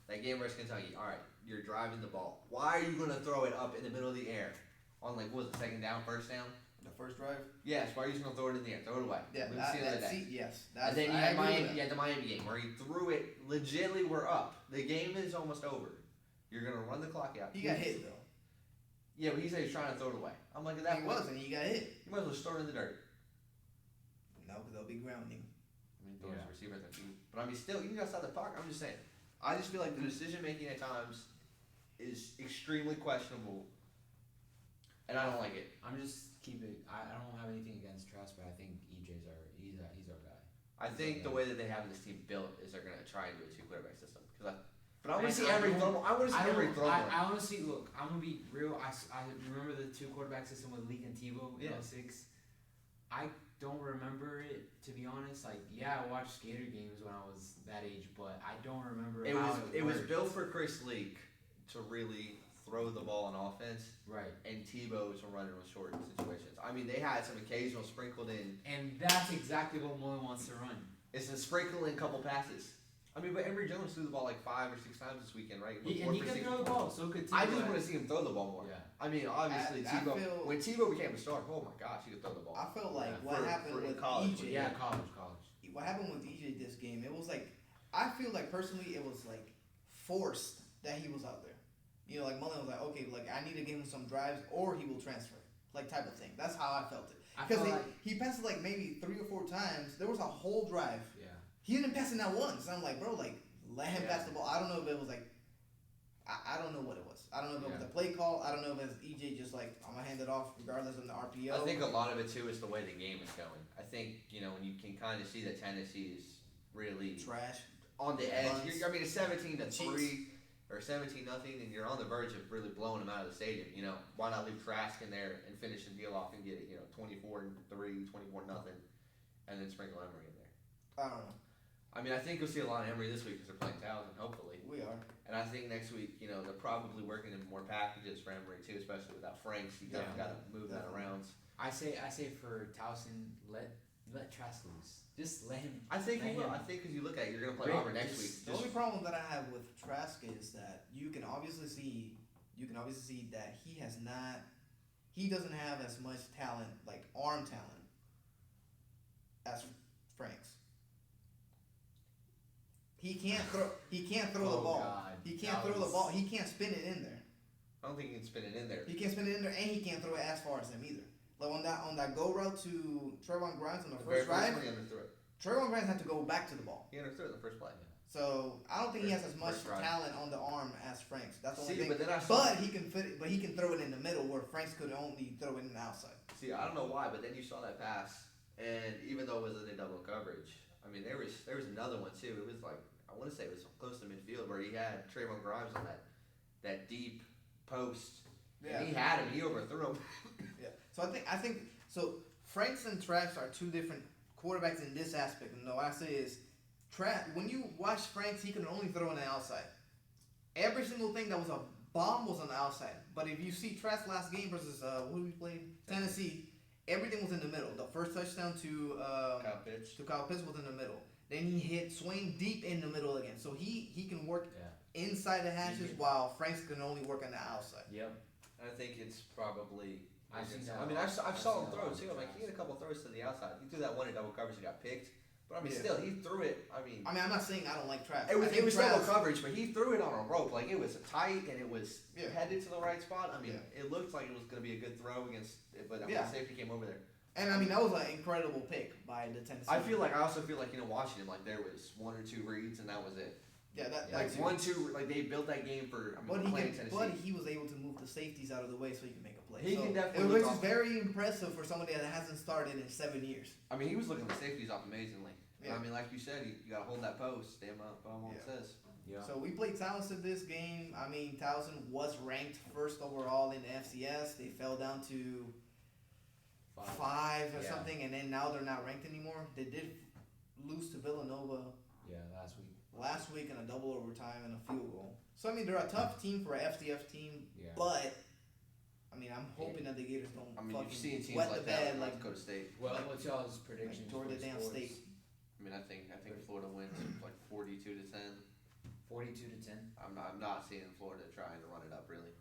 that game versus Kentucky. All right, you're driving the ball. Why are you gonna throw it up in the middle of the air on like what was it, second down, first down? The first drive. Yes. Why are you just gonna throw it in the air? Throw it away. Yeah, We've seen it today. yes. And then you had Miami. You had the Miami game where he threw it. Legitly, we're up. The game is almost over. You're gonna run the clock out. He got hit though. Yeah, but he said he's trying to throw it away. I'm like, at that He point, wasn't. He got hit. you might as well just throw it in the dirt. No, because they'll be grounding. I mean, throw his receiver at their feet. But I mean, still, you can go outside the pocket. I'm just saying. I just feel like the decision making at times is extremely questionable, and I don't like it. I'm just keeping. I don't have anything against Trask, but I think EJ's he's our guy. I think the way that they have this team built is they're gonna try and do a 2 quarterback system. But I want And to see every throw. I want to see every throw. I want to see. Look, I'm gonna be real. I remember the 2 quarterback system with Leak and Tebow in 06. I don't remember it, to be honest. Like, yeah, I watched Gator games when I was that age, but I don't remember it was built for Chris Leak to really throw the ball on offense, right? And Tebow to run in short situations. I mean, they had some occasional sprinkled in, and that's exactly what Mullen wants to run. It's a sprinkle in couple passes. I mean, but Emory Jones threw the ball like 5 or 6 times this weekend, right? And he can throw the ball, so could Tebow. I just want to see him throw the ball more. Yeah. I mean, obviously, Tebow. When Tebow became a star, oh my gosh, he could throw the ball. I felt like what happened with college. EJ. Yeah, college. What happened with EJ this game? It was like, I feel like personally, it was like forced that he was out there. You know, like Mullen was like, okay, like I need to give him some drives, or he will transfer, like type of thing. That's how I felt it. Because he passed it like maybe 3 or 4 times. There was a whole drive. Yeah. He didn't pass it not once. I'm like, bro, like let him pass the ball. I don't know if it was like, I don't know what it was. I don't know if it was the play call. I don't know if it's EJ just like I'm gonna hand it off regardless of the RPO. I think a lot of it too is the way the game is going. I think when you can kind of see that Tennessee is really trash on the edge. I mean, it's 17-3 or 17-0, and you're on the verge of really blowing them out of the stadium. Why not leave Trask in there and finish the deal off and get it 24-3, 24-0, and then sprinkle Emory in there. I don't know. I mean, I think you'll see a lot of Emory this week because they're playing Towson, hopefully. We are. And I think next week, they're probably working in more packages for Emory too, especially without Franks. You got to move that around. I say for Towson, let Trask loose. Just let him. I think he will. I think because you look at it, you're going to play Auburn next week. The only problem that I have with Trask is that you can obviously see that he doesn't have as much talent, like arm talent, as Franks. He can't throw the ball. God. He can't throw the ball. He can't spin it in there. I don't think he can spin it in there. He can't spin it in there, and he can't throw it as far as him either. Like on that go route to Trevon Grimes on the first drive, Trevon Grimes had to go back to the ball. He underthrew it in the first play. So I don't think he has as much talent on the arm as Franks. That's the only thing. But he can fit it. But he can throw it in the middle where Franks could only throw it in the outside. See, I don't know why, but then you saw that pass, and even though it was in double coverage, I mean there was another one too. It was like I want to say it was close to midfield where he had Trevon Grimes on that deep post. Yeah. And he had him. He overthrew him. Yeah. So I think Franks and Trask are 2 different quarterbacks in this aspect. And what I say is, when you watch Franks, he can only throw on the outside. Every single thing that was a bomb was on the outside. But if you see Trask last game versus who we played, Tennessee, everything was in the middle. The first touchdown to Kyle Pitts was in the middle. Then he hit Swain deep in the middle again. So he can work inside the hashes while Franks can only work on the outside. Yep. I think it's probably. I've seen that. I mean, I saw him throw too. I'm like, he had a couple throws to the outside. He threw that one in double coverage. He got picked. But I mean, still, he threw it. I mean, I'm not saying I don't like Trask. It was double coverage, but he threw it on a rope. Like it was tight and it was headed to the right spot. I mean, it looked like it was going to be a good throw against. But I mean, the safety came over there. And I mean, that was an incredible pick by the Tennessee. I also feel like watching him, like there was 1 or 2 reads and that was it. Yeah, like 1, 2, like they built that game for. Tennessee. But he was able to move the safeties out of the way so he can make a play. He can definitely. Which is very impressive for somebody that hasn't started in 7 years. I mean, he was looking the safeties off amazingly. Yeah. I mean, like you said, you got to hold that post. Damn up, it says. Yeah. So we played Towson this game. I mean, Towson was ranked first overall in the FCS. They fell down to 5 or something, and then now they're not ranked anymore. They did lose to Villanova. Yeah, last week in a double overtime and a field goal. So I mean, they're a tough team for an FCS team, but I mean, I'm hoping that the Gators don't. I mean, you've seen teams wet like the bed, that, like Dakota State. Well, what's y'all's predictions? Georgia State. I mean, I think Florida wins like 42-10. 42-10. I'm not seeing Florida trying to run it up really.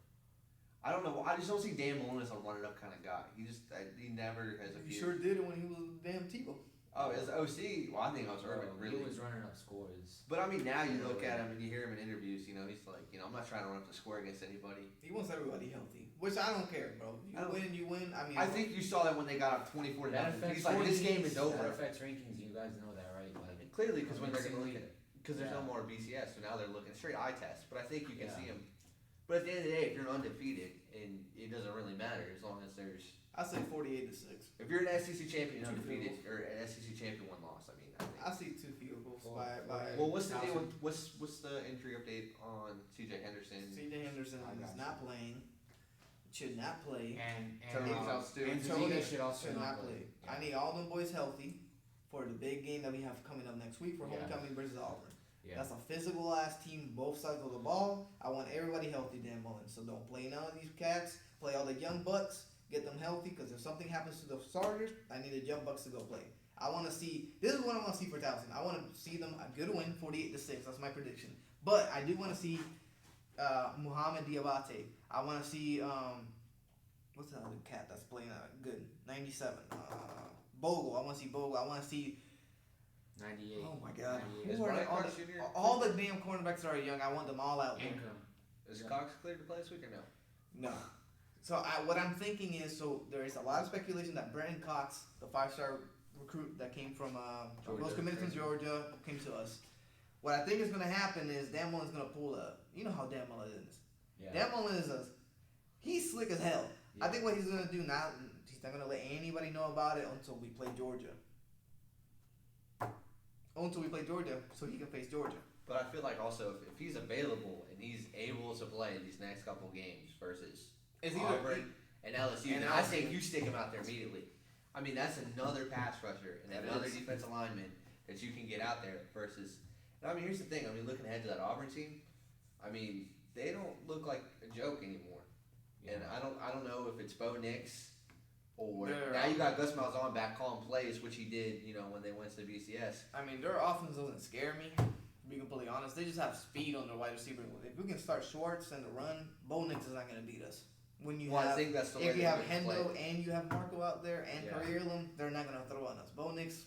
I don't know. I just don't see Dan Mullen as a run it up kind of guy. He never has a He few. sure did it when he was damn Tebow. Oh, as OC. Well, I think I was Urban. Really. He was running up scores. But I mean, now you look at him and you hear him in interviews. You know, he's like, I'm not trying to run up the score against anybody. He wants everybody healthy, which I don't care, bro. You win. I mean, I think you saw that when they got up 24 to That nothing. affects He's like, this game is That over. affects rankings. You guys know that, right? Like Clearly, because when they're going to look at it, because there's no Yeah. more BCS, so now they're looking straight eye test. But I think you can Yeah. see him. But at the end of the day, if you're undefeated, and it doesn't really matter as long as there's. I say 48-6. If you're an SEC champion Two undefeated, field or an SEC champion one loss, I mean. I see 2 field goals Four- by Well, what's the deal with what's the injury update on CJ Henderson? C.J. Henderson I got is you. not playing. Should not play. and Tony's out still. and Tony Tony should also should not play. I need all them boys healthy for the big game that we have coming up next week for Yeah. homecoming versus Auburn. Yeah. That's a physical ass team, both sides of the ball. I want everybody healthy, Dan Mullen. So don't play none of these cats. Play all the young bucks. Get them healthy, because if something happens to the starters, I need the young bucks to go play. I want to see. This is what I want to see for Towson. I want to see them a good win, 48-6. That's my prediction. But I do want to see Muhammad Diabate. I want to see what's the other cat that's playing good? 97. Bogle. I want to see Bogle. I want to see. 98. Oh my God. 98. Is Who are Brian all Clark the, Jr. all the damn cornerbacks that are young? I want them all out there. Income. Is Yeah. Cox cleared to play this week or no? No. So what I'm thinking is, so there is a lot of speculation that Brenton Cox, the 5-star recruit that came from Georgia, was committed from crazy. Georgia, came to us. What I think is going to happen is Dan Mullen's going to pull up. You know how Dan Mullen is. Yeah. Dan Mullen he's slick as hell. I Yeah. think what he's going to do now, he's not going to let anybody know about it until we play Georgia. Until we play Georgia, so he can face Georgia. But I feel like also if he's available and he's able to play these next couple games versus It's either Auburn and LSU, and then I LSU. think you stick him out there immediately. I mean, that's another pass rusher and It another is. defensive lineman that you can get out there versus. And I mean, here's the thing. I mean, looking ahead to that Auburn team, I mean, they don't look like a joke anymore. Yeah. And I don't know if it's Bo Nix or They're- now you got Gus Malzahn back calling plays, which he did, when they went to the BCS. I mean, their offense doesn't scare me. To be completely honest, they just have speed on their wide receiver. If we can start Schwartz and the run, Bo Nix is not going to beat us. When you Well, I have, think that's the way if you they're have gonna play. Hendo and you have Marco out there and Yeah. Curry they're not going to throw on us. Bo Nix,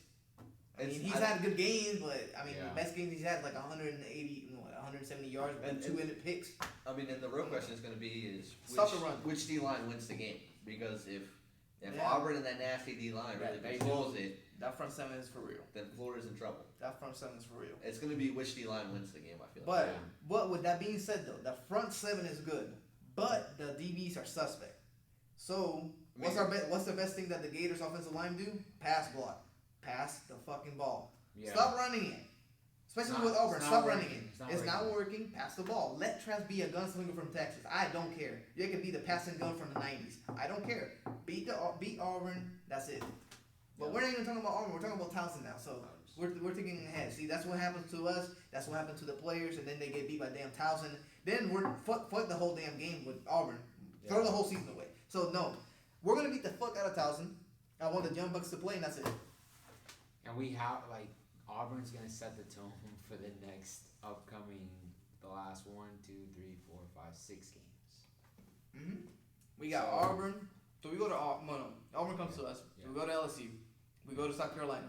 I mean, It's- he's I- had good games, but I mean, Yeah. the best games he's had like 170 yards and And- 2 picks. I mean, and the real question is going to be is Stop the run. which D line wins the game? Because if Yeah. Auburn and that nasty D line really They controls do. it, That front seven is for real. then Florida's in trouble. That front seven is for real. It's going to be which D line wins the game. I feel But like. but with that being said, though, the front seven is good, but the DBs are suspect. So what's the best thing that the Gators offensive line do? Pass block, pass the fucking ball. Yeah. Stop running it, especially It's not- with Auburn. it's not Stop working. running it. It's not It's not working. working. Pass the ball. Let Trask be a gunslinger from Texas. I don't care. You could be the passing gun from the '90s. I don't care. Beat Auburn. That's it. But Yeah. we're not even talking about Auburn. We're talking about Towson now. So. We're thinking ahead. See, that's what happens to us. That's what happened to the players, and then they get beat by damn Towson. Then we're fuck the whole damn game with Auburn. Throw the whole season away. So no, we're gonna beat the fuck out of Towson. I want the young bucks to play, and that's it. And we have Auburn's gonna set the tone for the next upcoming, the last 1, 2, 3, 4, 5, 6 games. Mm-hmm. We got Auburn. So we go to Auburn comes to us. Yeah. We go to LSU. We go to South Carolina.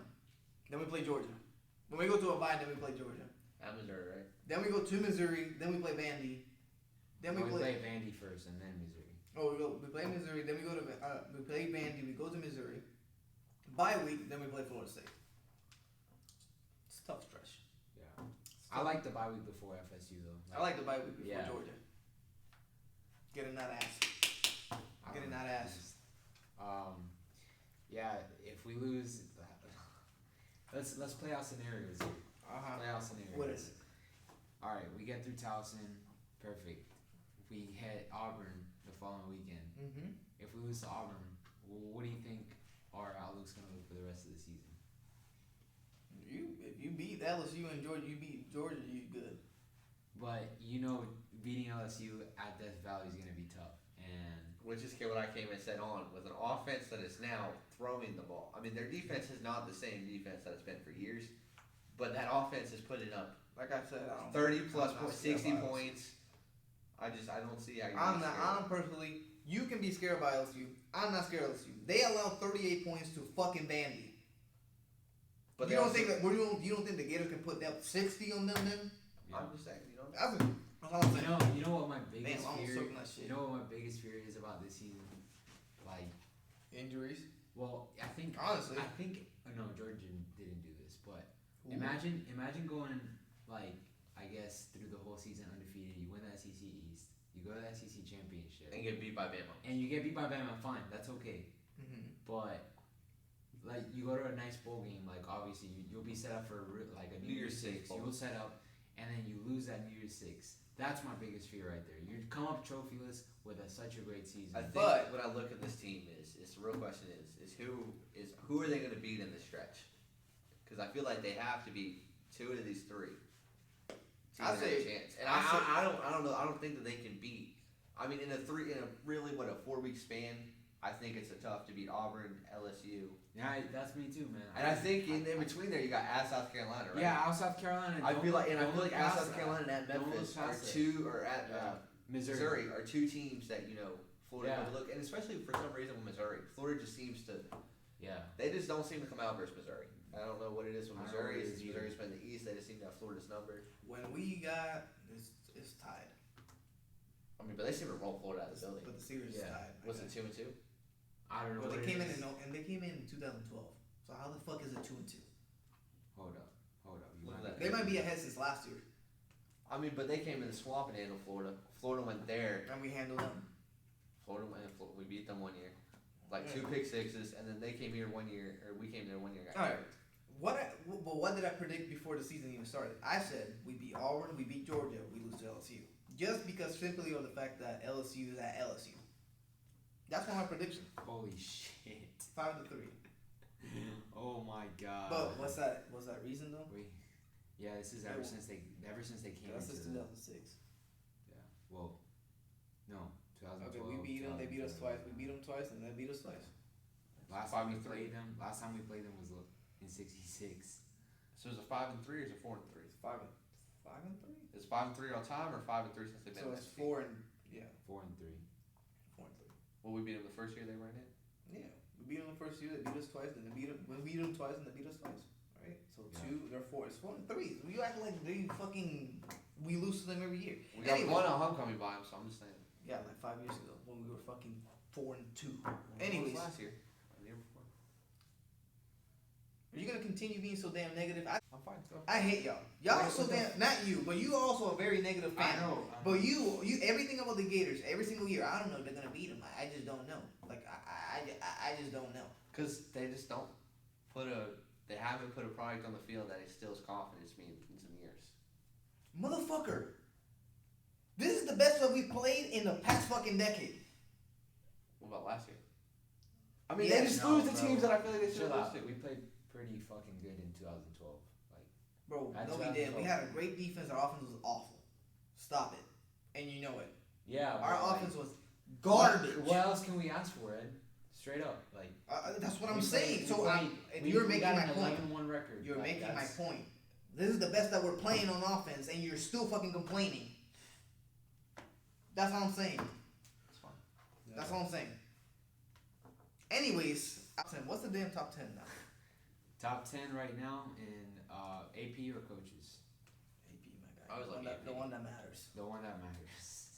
Then we play Georgia. When we go to a bye, then we play Georgia. At Missouri, right? Then we go to Missouri. Then we play Vandy. Then we play. Vandy first and then Missouri. We play Missouri. Then we go to we play Vandy. We go to Missouri. Bye week. Then we play Florida State. It's a tough stretch. Yeah. I like the bye week before FSU though. I like the bye week before Yeah. Georgia. Getting that ass. Getting that ass. Yeah, if we lose, let's play out scenarios here. Play out scenarios. What is it? All right, we get through Towson, perfect. We hit Auburn the following weekend. Mm-hmm. If we lose to Auburn, what do you think our outlook's gonna look for the rest of the season? If you beat LSU and Georgia, you beat Georgia, you good. But beating LSU at Death Valley is gonna be tough, and Which is what I came and said on with an offense that is now throwing the ball. I mean, their defense is not the same defense that it's been for years, but that offense is putting up Like I said, I don't. 30 plus I'm not points, scared 60 about LSU. points. I don't see how you're I'm scared. not. I'm personally. You can be scared by LSU. I'm not scared of LSU. They allowed 38 points to fucking Vandy. But You don't think the Gators can put up 60 on them then? I'm just saying, That's all I'm saying. You know what my biggest Damn, I almost fear. took that shit. You know what my biggest fear is about this season? Like, Injuries. well, I think Honestly. no, Georgia didn't do this, but imagine going like I guess through the whole season undefeated. You win the SEC East. You go to the SEC championship. and get beat by Bama. And you get beat by Bama, fine, that's okay. Mm-hmm. But like you go to a nice bowl game, like obviously you'll be set up for like a New Year's Six. bowl. You will set up, and then you lose that New Year's Six. That's my biggest fear right there. You come up trophyless with such a great season. I think But- when I look at this team is the real question is who are they going to beat in the stretch? Because I feel like they have to beat two of these three. I say- a chance, and I don't know. I don't think that they can beat. I mean, in a 4-week span, I think it's tough to beat Auburn, LSU, Yeah, that's me too, man. and I think in between there you got at South Carolina, right? Yeah, out South Carolina. I feel like don't look at past South that. Carolina and at Don't Memphis look are past it. two, or at Missouri. Missouri are two teams that Florida Yeah. overlook, and especially for some reason with Missouri, Florida just seems to. Yeah. They just don't seem to come out versus Missouri. I don't know what it is with I don't know Missouri. what it Since is either. Missouri's been in the East, they just seem to have Florida's number. When we got it's tied. I mean, but they seem to roll Florida out of the building. But the series is Yeah. tied. Was it 2-2? I don't know. But what they came it in is. and they came in 2012. So how the fuck is it 2-2? Hold up. You What might is be- They might be ahead since last year, I mean, but they came in the swamp and handled Florida. Florida went there. and we handled them. We beat them 1 year, like 2 pick sixes, and then they came here 1 year, or we came there 1 year. All right. What did I predict before the season even started? I said we beat Auburn, we beat Georgia, we lose to LSU. Just because simply of the fact that LSU is at LSU. That's my prediction. Holy shit. 5-3. Oh my god. But what's that reason though? Yeah, this is ever since they came That's into since 2006. Yeah. Well, no. 2012. Okay, we beat them. They beat us twice. We beat them twice, and they beat us twice. Last time we played them was in '66. So is it 5-3 or is it 4-3? It's 5-3. Is 5-3 all time or 5-3 since they've been? So it's 4 and 4-3. 4-3. Well, we beat them the first year they were in it. Yeah, we beat them the first year. They beat us twice. Then we beat them twice, and they beat us twice. Right. So they're 4. It's 4-3. You act like we lose to them every year. We got Anyway. one on homecoming by them, so I'm just saying. Yeah, like 5 years ago when we were fucking 4-2. What Anyways, was last year? The year before. are you gonna continue being so damn negative? I'm fine. Go. I hate y'all. Y'all are so damn. Not you, but you are also a very negative fan. I know. But you everything about the Gators every single year. I don't know if they're gonna beat them. I just don't know. Like I just don't know. Because they just don't they haven't put a product on the field that instills confidence in me in some years. Motherfucker, this is the best that we've played in the past fucking decade. What about last year? I mean, Yeah, they just no, lose to bro. teams that I feel like they should Chill lose out. to. We played pretty fucking good in 2012. Like, Bro, That's no, we what didn't. I'm We had a great defense. Our offense was awful. Stop it, and you know it. yeah. Our but, like, offense was garbage. What else can we ask for, Ed? Straight up, like. That's what I'm we saying. played- So we I'm, played- and we- you're we making got my an point. 11-1 record. You're Like, making my that's- point. This is the best that we're playing on offense, and you're still fucking complaining. That's all I'm saying. It's fine. That's all I'm saying. Anyways, top 10. What's the damn top 10 now? Top 10 right now in AP or coaches? AP, my guy. I was like AP. The one that matters. The one that matters.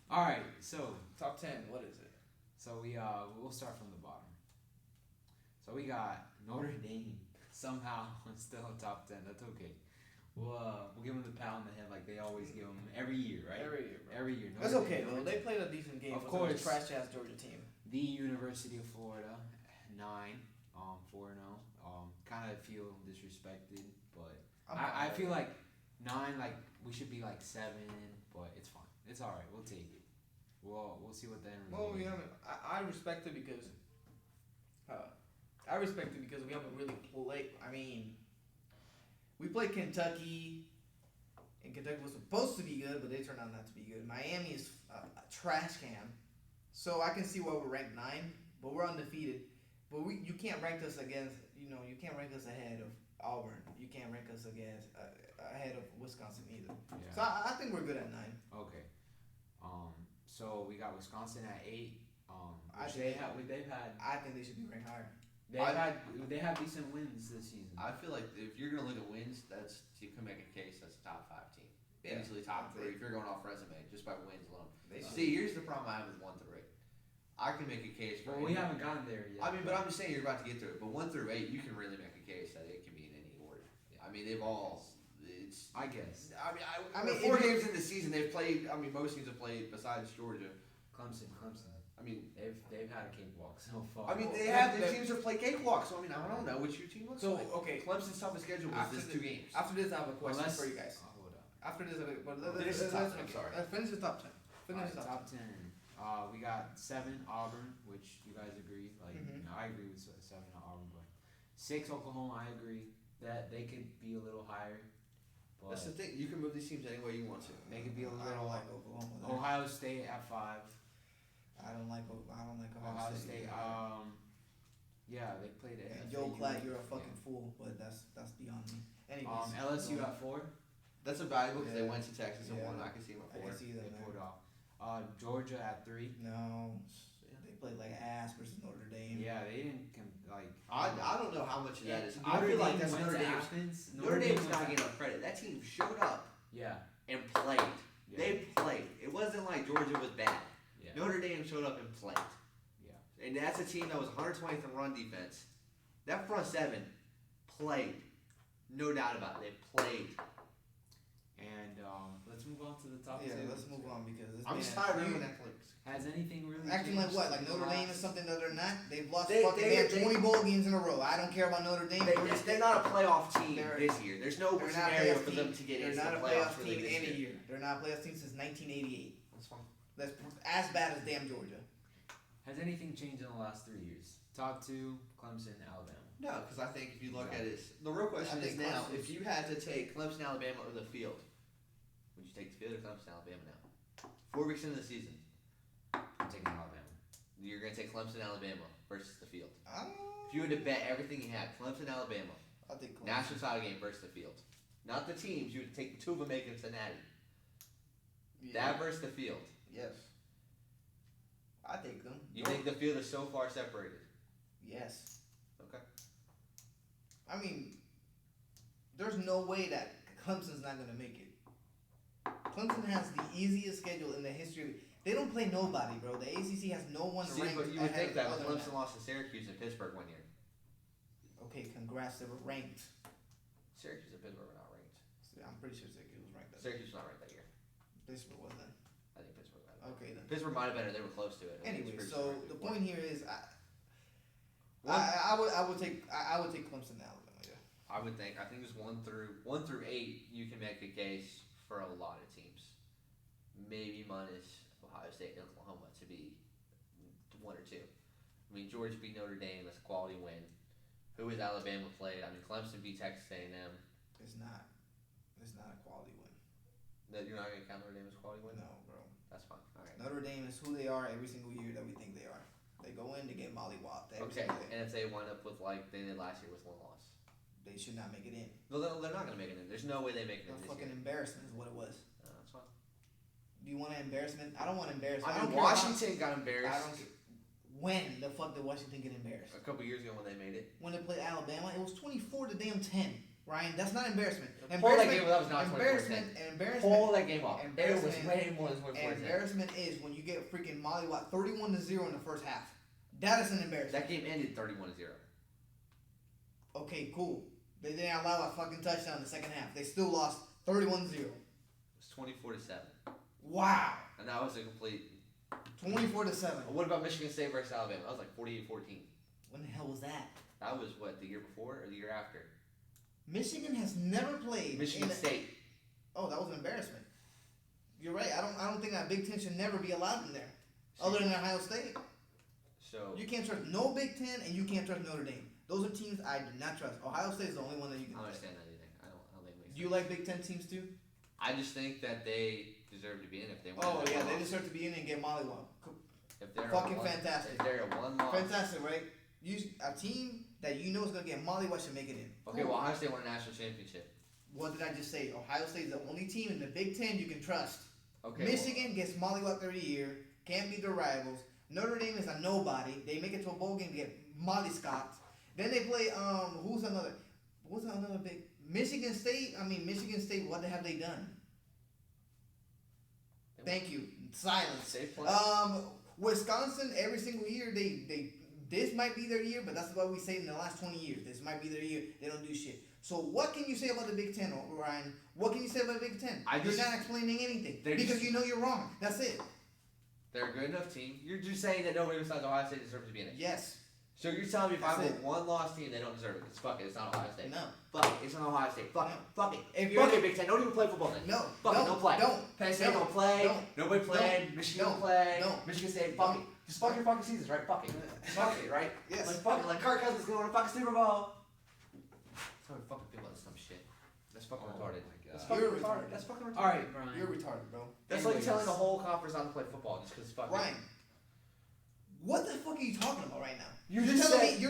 All right, so Top 10. What is it? we'll start from the bottom. So we got Notre Dame somehow still in top 10. That's okay. We'll give them the pat on the head like they always give them every year, right? Every year, bro. Every year. That's Notre okay Dame, though. Notre They Dame. played a decent game. Of with course. a trash ass Georgia team. The University of Florida, 9, 4-0. Kind of feel disrespected, but I feel like 9, like we should be like 7, but it's fine. It's all right. We'll take it. We'll see what the end result Well, is. I respect it because we haven't really played. I mean, we played Kentucky, and Kentucky was supposed to be good, but they turned out not to be good. Miami is a trash can, so I can see why we're ranked 9, but we're undefeated. But you can't rank us against, you can't rank us ahead Auburn. You can't rank us against ahead of Wisconsin either. Yeah. So I think we're good at 9. Okay. So we got Wisconsin at 8. I Which think- they've had I think they should be ranked higher. they have decent wins this season. I feel like if you're gonna look at wins, that's you can make a case that's a top 5 team. Yeah. Easily top 3 if you're going off resume just by wins alone. They should. See, here's the problem I have with 1 through 8. I can make a case for. But we haven't gotten there yet. I mean, but I'm just saying you're about to get through it. But 1 through 8, you can really make a case that it can be in any order. I mean, they've all. It's. I guess. I mean, 4 games in the season they've played. I mean, most teams have played besides Georgia. Clemson. I mean, They've had a cakewalk so far. I mean, their teams have played cakewalk. So I mean, I don't know what your team looks So like. okay, Clemson's toughest schedule was After this the- 2 games. after this I have a question Unless- for you guys. Hold up. After this, but Finish the top 10, I'm sorry. Finish the top 10. Finish Alright, the top 10. top 10. We got 7 Auburn, which you guys agree. Like Mhm. I agree with 7 Auburn, but 6 Oklahoma. I agree that they could be a little higher. But That's the thing. You can move these teams any way you want to. they could be a I don't little. like Oklahoma. There. Ohio State at 5. I don't like Ohio Ohio State. State. Yeah, they played it. And Joe Platt, you're a fucking fool, but that's beyond me. Anyways, LSU at 4. That's a valuable because they Yeah. went to Texas and Yeah. won. I can see them at I 4. can see They them pulled there. off. Georgia at 3. No, they played like ass versus Notre Dame. Yeah, they didn't like. I don't know how much of that is. I Notre feel like Dame that's went Notre to Dame's. Athens. Notre Dame's went not to- getting enough credit. That team showed up Yeah. and played. Yeah. They played. It wasn't like Georgia was bad. Yeah. Notre Dame showed up and played. Yeah. And that's a team that was 120th in run defense. That front 7 played. No doubt about it. They played. And let's move on to the top Yeah, 2. let's move on because this I'm man, just tired of you- doing Netflix. Has anything really acting like changed what? Like in the Notre Dame last- is something that they're not. They've lost They- fucking. they- They have they- 20 bowl games in a row. I don't care about Notre Dame. They're not a playoff team They're- this year. There's no They're not a scenario playoff for them team. to get They're into not the a playoffs playoff really team this any year. year. They're not a playoff team since 1988. That's fine. That's as bad as damn Georgia. Has anything changed in the last 3 years? Top 2, Clemson, Alabama. No, because I think if you look at it, the real question I is think now, Clemson's- if you had to take Clemson, Alabama, or the field, would you take the field or Clemson, Alabama now? 4 weeks into the season, I'm taking Alabama. you're going to take Clemson, Alabama versus the field. I If you had to bet everything you had, Clemson, Alabama, think Clemson. national title game versus the field. Not the teams, you would take the 2 of them making Cincinnati. Yeah. That versus the field. Yes. I take them. You think the field is so far separated? Yes. Okay. I mean, there's no way that Clemson's not gonna make it. Clemson has the easiest schedule in the history. They don't play nobody, bro. The ACC has no one See, ranked. but you would ahead think of that when other than Clemson lost to Syracuse and Pittsburgh one year. Okay, congrats. They were ranked. Syracuse and Pittsburgh were not ranked. I'm pretty sure Syracuse was ranked. Syracuse was not ranked that year. Pittsburgh wasn't. I think Pittsburgh might have been. Okay then. Pittsburgh might have been, or they were close to it. I think Anyway, Pittsburgh so was the before. point here is, One- I would take Clemson and Alabama. Yeah. I would think. I think it was 1 through 8. You can make a case for a lot of teams, maybe minus Ohio State and Oklahoma to be 1 or 2. I mean, Georgia beat Notre Dame. That's a quality win. Who has Alabama played? I mean, Clemson beat Texas A&M. It's not a quality win. That you're not going to count Notre Dame as a quality win. No, bro. That's fine. All right. Notre Dame is who they are every single year that we think they are. They go in, they get mollywopped every Okay, single day. and if they wind up with like they did last year with 1 loss, They should not make it in. no, they're not going to make it in. There's no way they make it A in this fucking year. embarrassment is what it was. That's fine. Do you want an embarrassment? I don't want embarrassment. I don't mean, care Washington got about, embarrassed I don't care. When the fuck did Washington get embarrassed? a couple years ago when they made it. When they played Alabama, it was 24 to damn 10. Ryan, that's not embarrassment. Pull that game. That was not 24 to 10. Embarrassment. Pull that game off. It was Embarrassment. way more than 24 to 10. Embarrassment is when you get freaking mollywopped 31-0 in the first half. That is an embarrassment. That game ended 31-0. Okay, cool. They didn't allow a fucking touchdown in the second half. They still lost 31-0. It was 24-7, Wow. and that was a complete. 24-7. What about Michigan State versus Alabama? That was like 48-14. When the hell was that? That was what, the year before or the year after? Michigan has never played. Michigan State. Oh, that was an embarrassment. You're right. I don't think that Big Ten should never be allowed in there, other than Ohio State. So You can't trust no Big Ten, and you can't trust Notre Dame. Those are teams I do not trust. Ohio State is the only one that you I can don't trust. understand that either. I don't think it makes Do you sense. like Big Ten teams too? I just think that they deserve to be in if they win. Oh their yeah, one they loss. deserve to be in and get mollywopped. If they're Fucking a one, fantastic. If they're a 1 loss. Fantastic, right? A team that you know is gonna get mollywashed should make it in. Okay, well, Ohio State won a national championship. What did I just say? Ohio State is the only team in the Big Ten you can trust. Okay. Michigan gets mollywhacked every year. Can't beat their rivals. Notre Dame is a nobody. They make it to a bowl game, get mollyscopped. Then they play what's another big Michigan State? Michigan State. What have they done? Thank you. Silence. Wisconsin every single year they this might be their year, but that's what we say in the last 20 years. This might be their year. They don't do shit. So what can you say about the Big Ten, Ryan? What can you say about the Big Ten? You're not explaining anything because you know you're wrong. That's it. They're a good enough team. You're just saying that nobody besides Ohio State deserves to be in it. Yes. So you're telling me if I'm a one-loss team, they don't deserve it? Because fuck it, it's not Ohio State. No. Fuck it, it's not Ohio State. Fuck it. Fuck it. If you're fuck it, Big Ten. Don't even play football then. No. Fuck it, don't play. Don't. Penn State don't play. Don't. Nobody played. Michigan don't play. Don't. Michigan State, fuck it. Just fuck your fucking seasons, right? Fuck it. Fuck it, right? Yes. Like fuck it. Like KIRK Cousins going to win a fucking Super Bowl. That's how we fucking feel about this dumb shit. That's fucking retarded. That's fucking You're retarded. retarded. That's fucking retarded. Alright, Brian. You're retarded, bro. That's like telling the whole conference not to play football just because fuck Ryan, what the fuck are you talking about right now? You're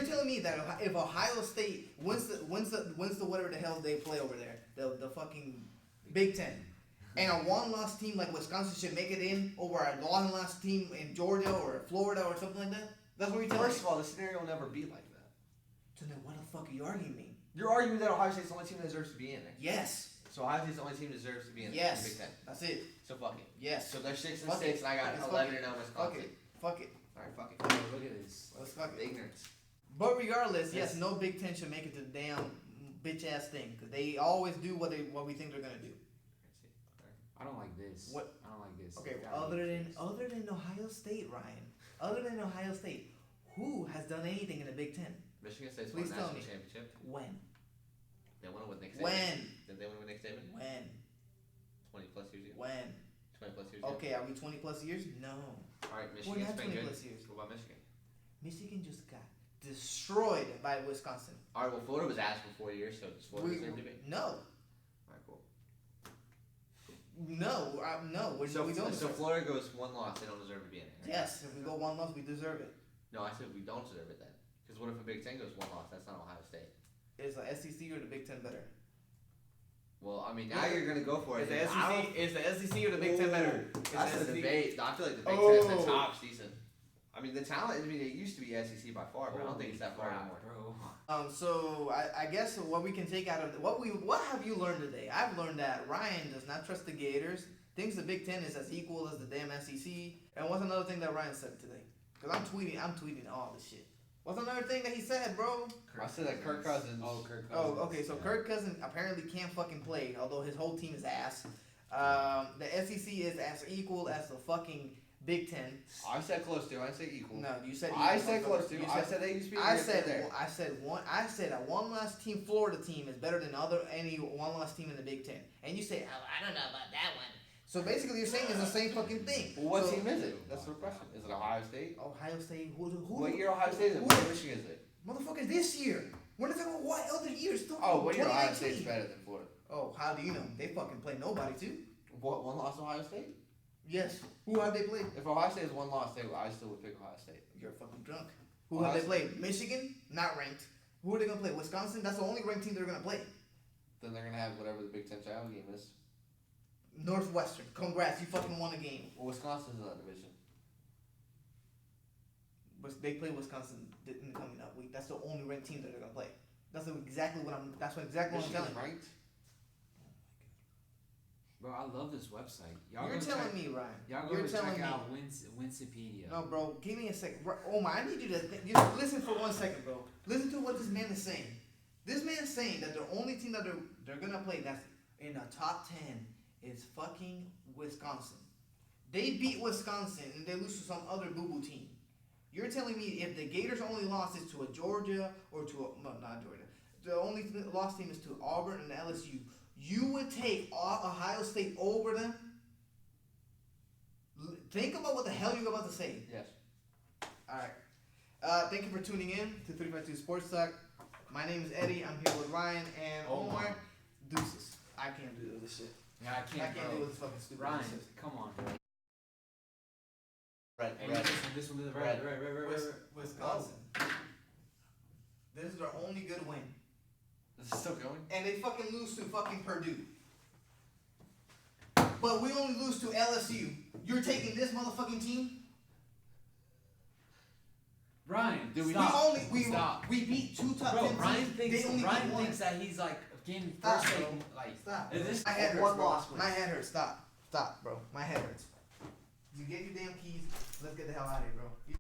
telling me that if Ohio State wins the whatever the hell they play over there, the fucking Big Ten, and a one-loss team like Wisconsin should make it in over a one-loss team in Georgia or Florida or something like that? That's what you're telling me. First of all, the scenario will never be like that. So then what the fuck are you arguing me? You're arguing that Ohio State's the only team that deserves to be in there. Yes. So Ohio State's the only team that deserves to be in the Big Ten. That's it. So fuck it. Yes. So they're 6 and Fuck 6, it. and I got Let's 11 fuck and 0 Fuck Wisconsin. it. Fuck it. Alright, fuck it. Oh, look at this. Let's fuck it. Ignorance. But regardless, Yes. yes, no Big Ten should make it to the damn bitch ass thing because they always do what we think they're gonna do. I don't like this. What? I don't like this. Okay, Gotta other be than this. Ohio State, Ryan. Other than Ohio State, who has done anything in the Big Ten? Michigan State's won a Please tell national me. championship. When? They won it with Nick Saban. When? Did they win it with Nick Saban? When? 20 plus years ago. When? 20 plus years ago. Okay, are we 20 plus years? No. Alright, We're Michigan's not been 20 good. plus years. What about Michigan? Michigan just got destroyed by Wisconsin. Alright, well, Florida was asked for 4 years, so does Florida deserve to be? No. Alright, cool. No. No. So, we don't. so Florida goes 1 loss, they don't deserve to be in it. Right? Yes, if we go one loss, we deserve it. No, I said we don't deserve it then. Because what if a Big Ten goes 1 loss? That's not Ohio State. Is the SEC or the Big Ten better? Well, I mean, now you're gonna go for it. Is the SEC or the Big Ten better? That's Is the the debate. I feel like the Big Ten is the Oh. top's decent. I mean, the talent. I mean, it used to be SEC by far, but I don't think it's that far Crap, anymore. bro. So I guess what we can take out of what have you learned today? I've learned that Ryan does not trust the Gators. Thinks the Big Ten is as equal as the damn SEC. And what's another thing that Ryan said today? Because I'm tweeting all this shit. What's another thing that he said, bro? I said that KIRK Cousins. Oh, KIRK Oh, Cousins. okay. So Yeah. KIRK Cousins apparently can't fucking play, although his whole team is ass. The SEC is as equal as the fucking Big Ten. I said close to. I said equal. No, you said I equal. said close to. You I said they used to be. I right said there. I said a one-loss team Florida team is better than any one-loss team in the Big Ten. And you say, oh, I don't know about that one. So basically, you're saying it's the same fucking thing. Well, what So- team is it? That's the question. Is it Ohio State? Ohio State. Who? What year Ohio State is it? who- What year Michigan is it? Motherfucker, this year. We're not talking about what other years. Oh, what year Ohio 2019. State's better than Florida? Oh, how do you know? They fucking play nobody too. What, 1 loss Ohio State? Yes. Who have they played? If Ohio State is 1 loss, I still would pick Ohio State. You're fucking drunk. Who Ohio have they played? Michigan, not ranked. Who are they gonna play? Wisconsin. That's the only ranked team they're gonna play. Then they're gonna have whatever the Big Ten title game is. Northwestern. Congrats, you fucking won a game. Well, Wisconsin's in that division. But they play Wisconsin in the coming up week. That's the only ranked team that they're gonna play. That's exactly what I'm. That's what exactly what I'm Michigan's telling you. ranked. Bro, I love this website. Y'all You're go telling check, me, Ryan. Y'all go You're check telling me. out Wikipedia. No, bro. Give me a second. Omar, I need you to listen for 1 second, bro. Listen to what this man is saying. This man is saying that the only team that they're gonna play that's in the top 10 is fucking Wisconsin. They beat Wisconsin and they lose to some other boo-boo team. You're telling me if the Gators only loss is to a Georgia or to a no, not Georgia. The only lost team is to Auburn and LSU. You would take Ohio State over them? Think about what the hell you're about to say. Yes. Alright. Thank you for tuning in to 352 Sports Talk. My name is Eddie. I'm here with Ryan and Omar. Deuces. I can't do this shit. Yeah, I can't, do bro. this fucking stupid Ryan, shit. come on, bro. Red. Hey, this one to the right. Red. Right. Wisconsin. and they fucking lose to fucking Purdue. But we only lose to LSU. You're taking this motherfucking team? Ryan, Dude, stop. We beat 2 top 10 Ryan teams. thinks They only beat one. that he's like getting Stop, first bro. take, like Stop. is this My head hurts, one bro. loss, please. My head hurts. Stop, bro. My head hurts. You get your damn keys. Let's get the hell out of here, bro.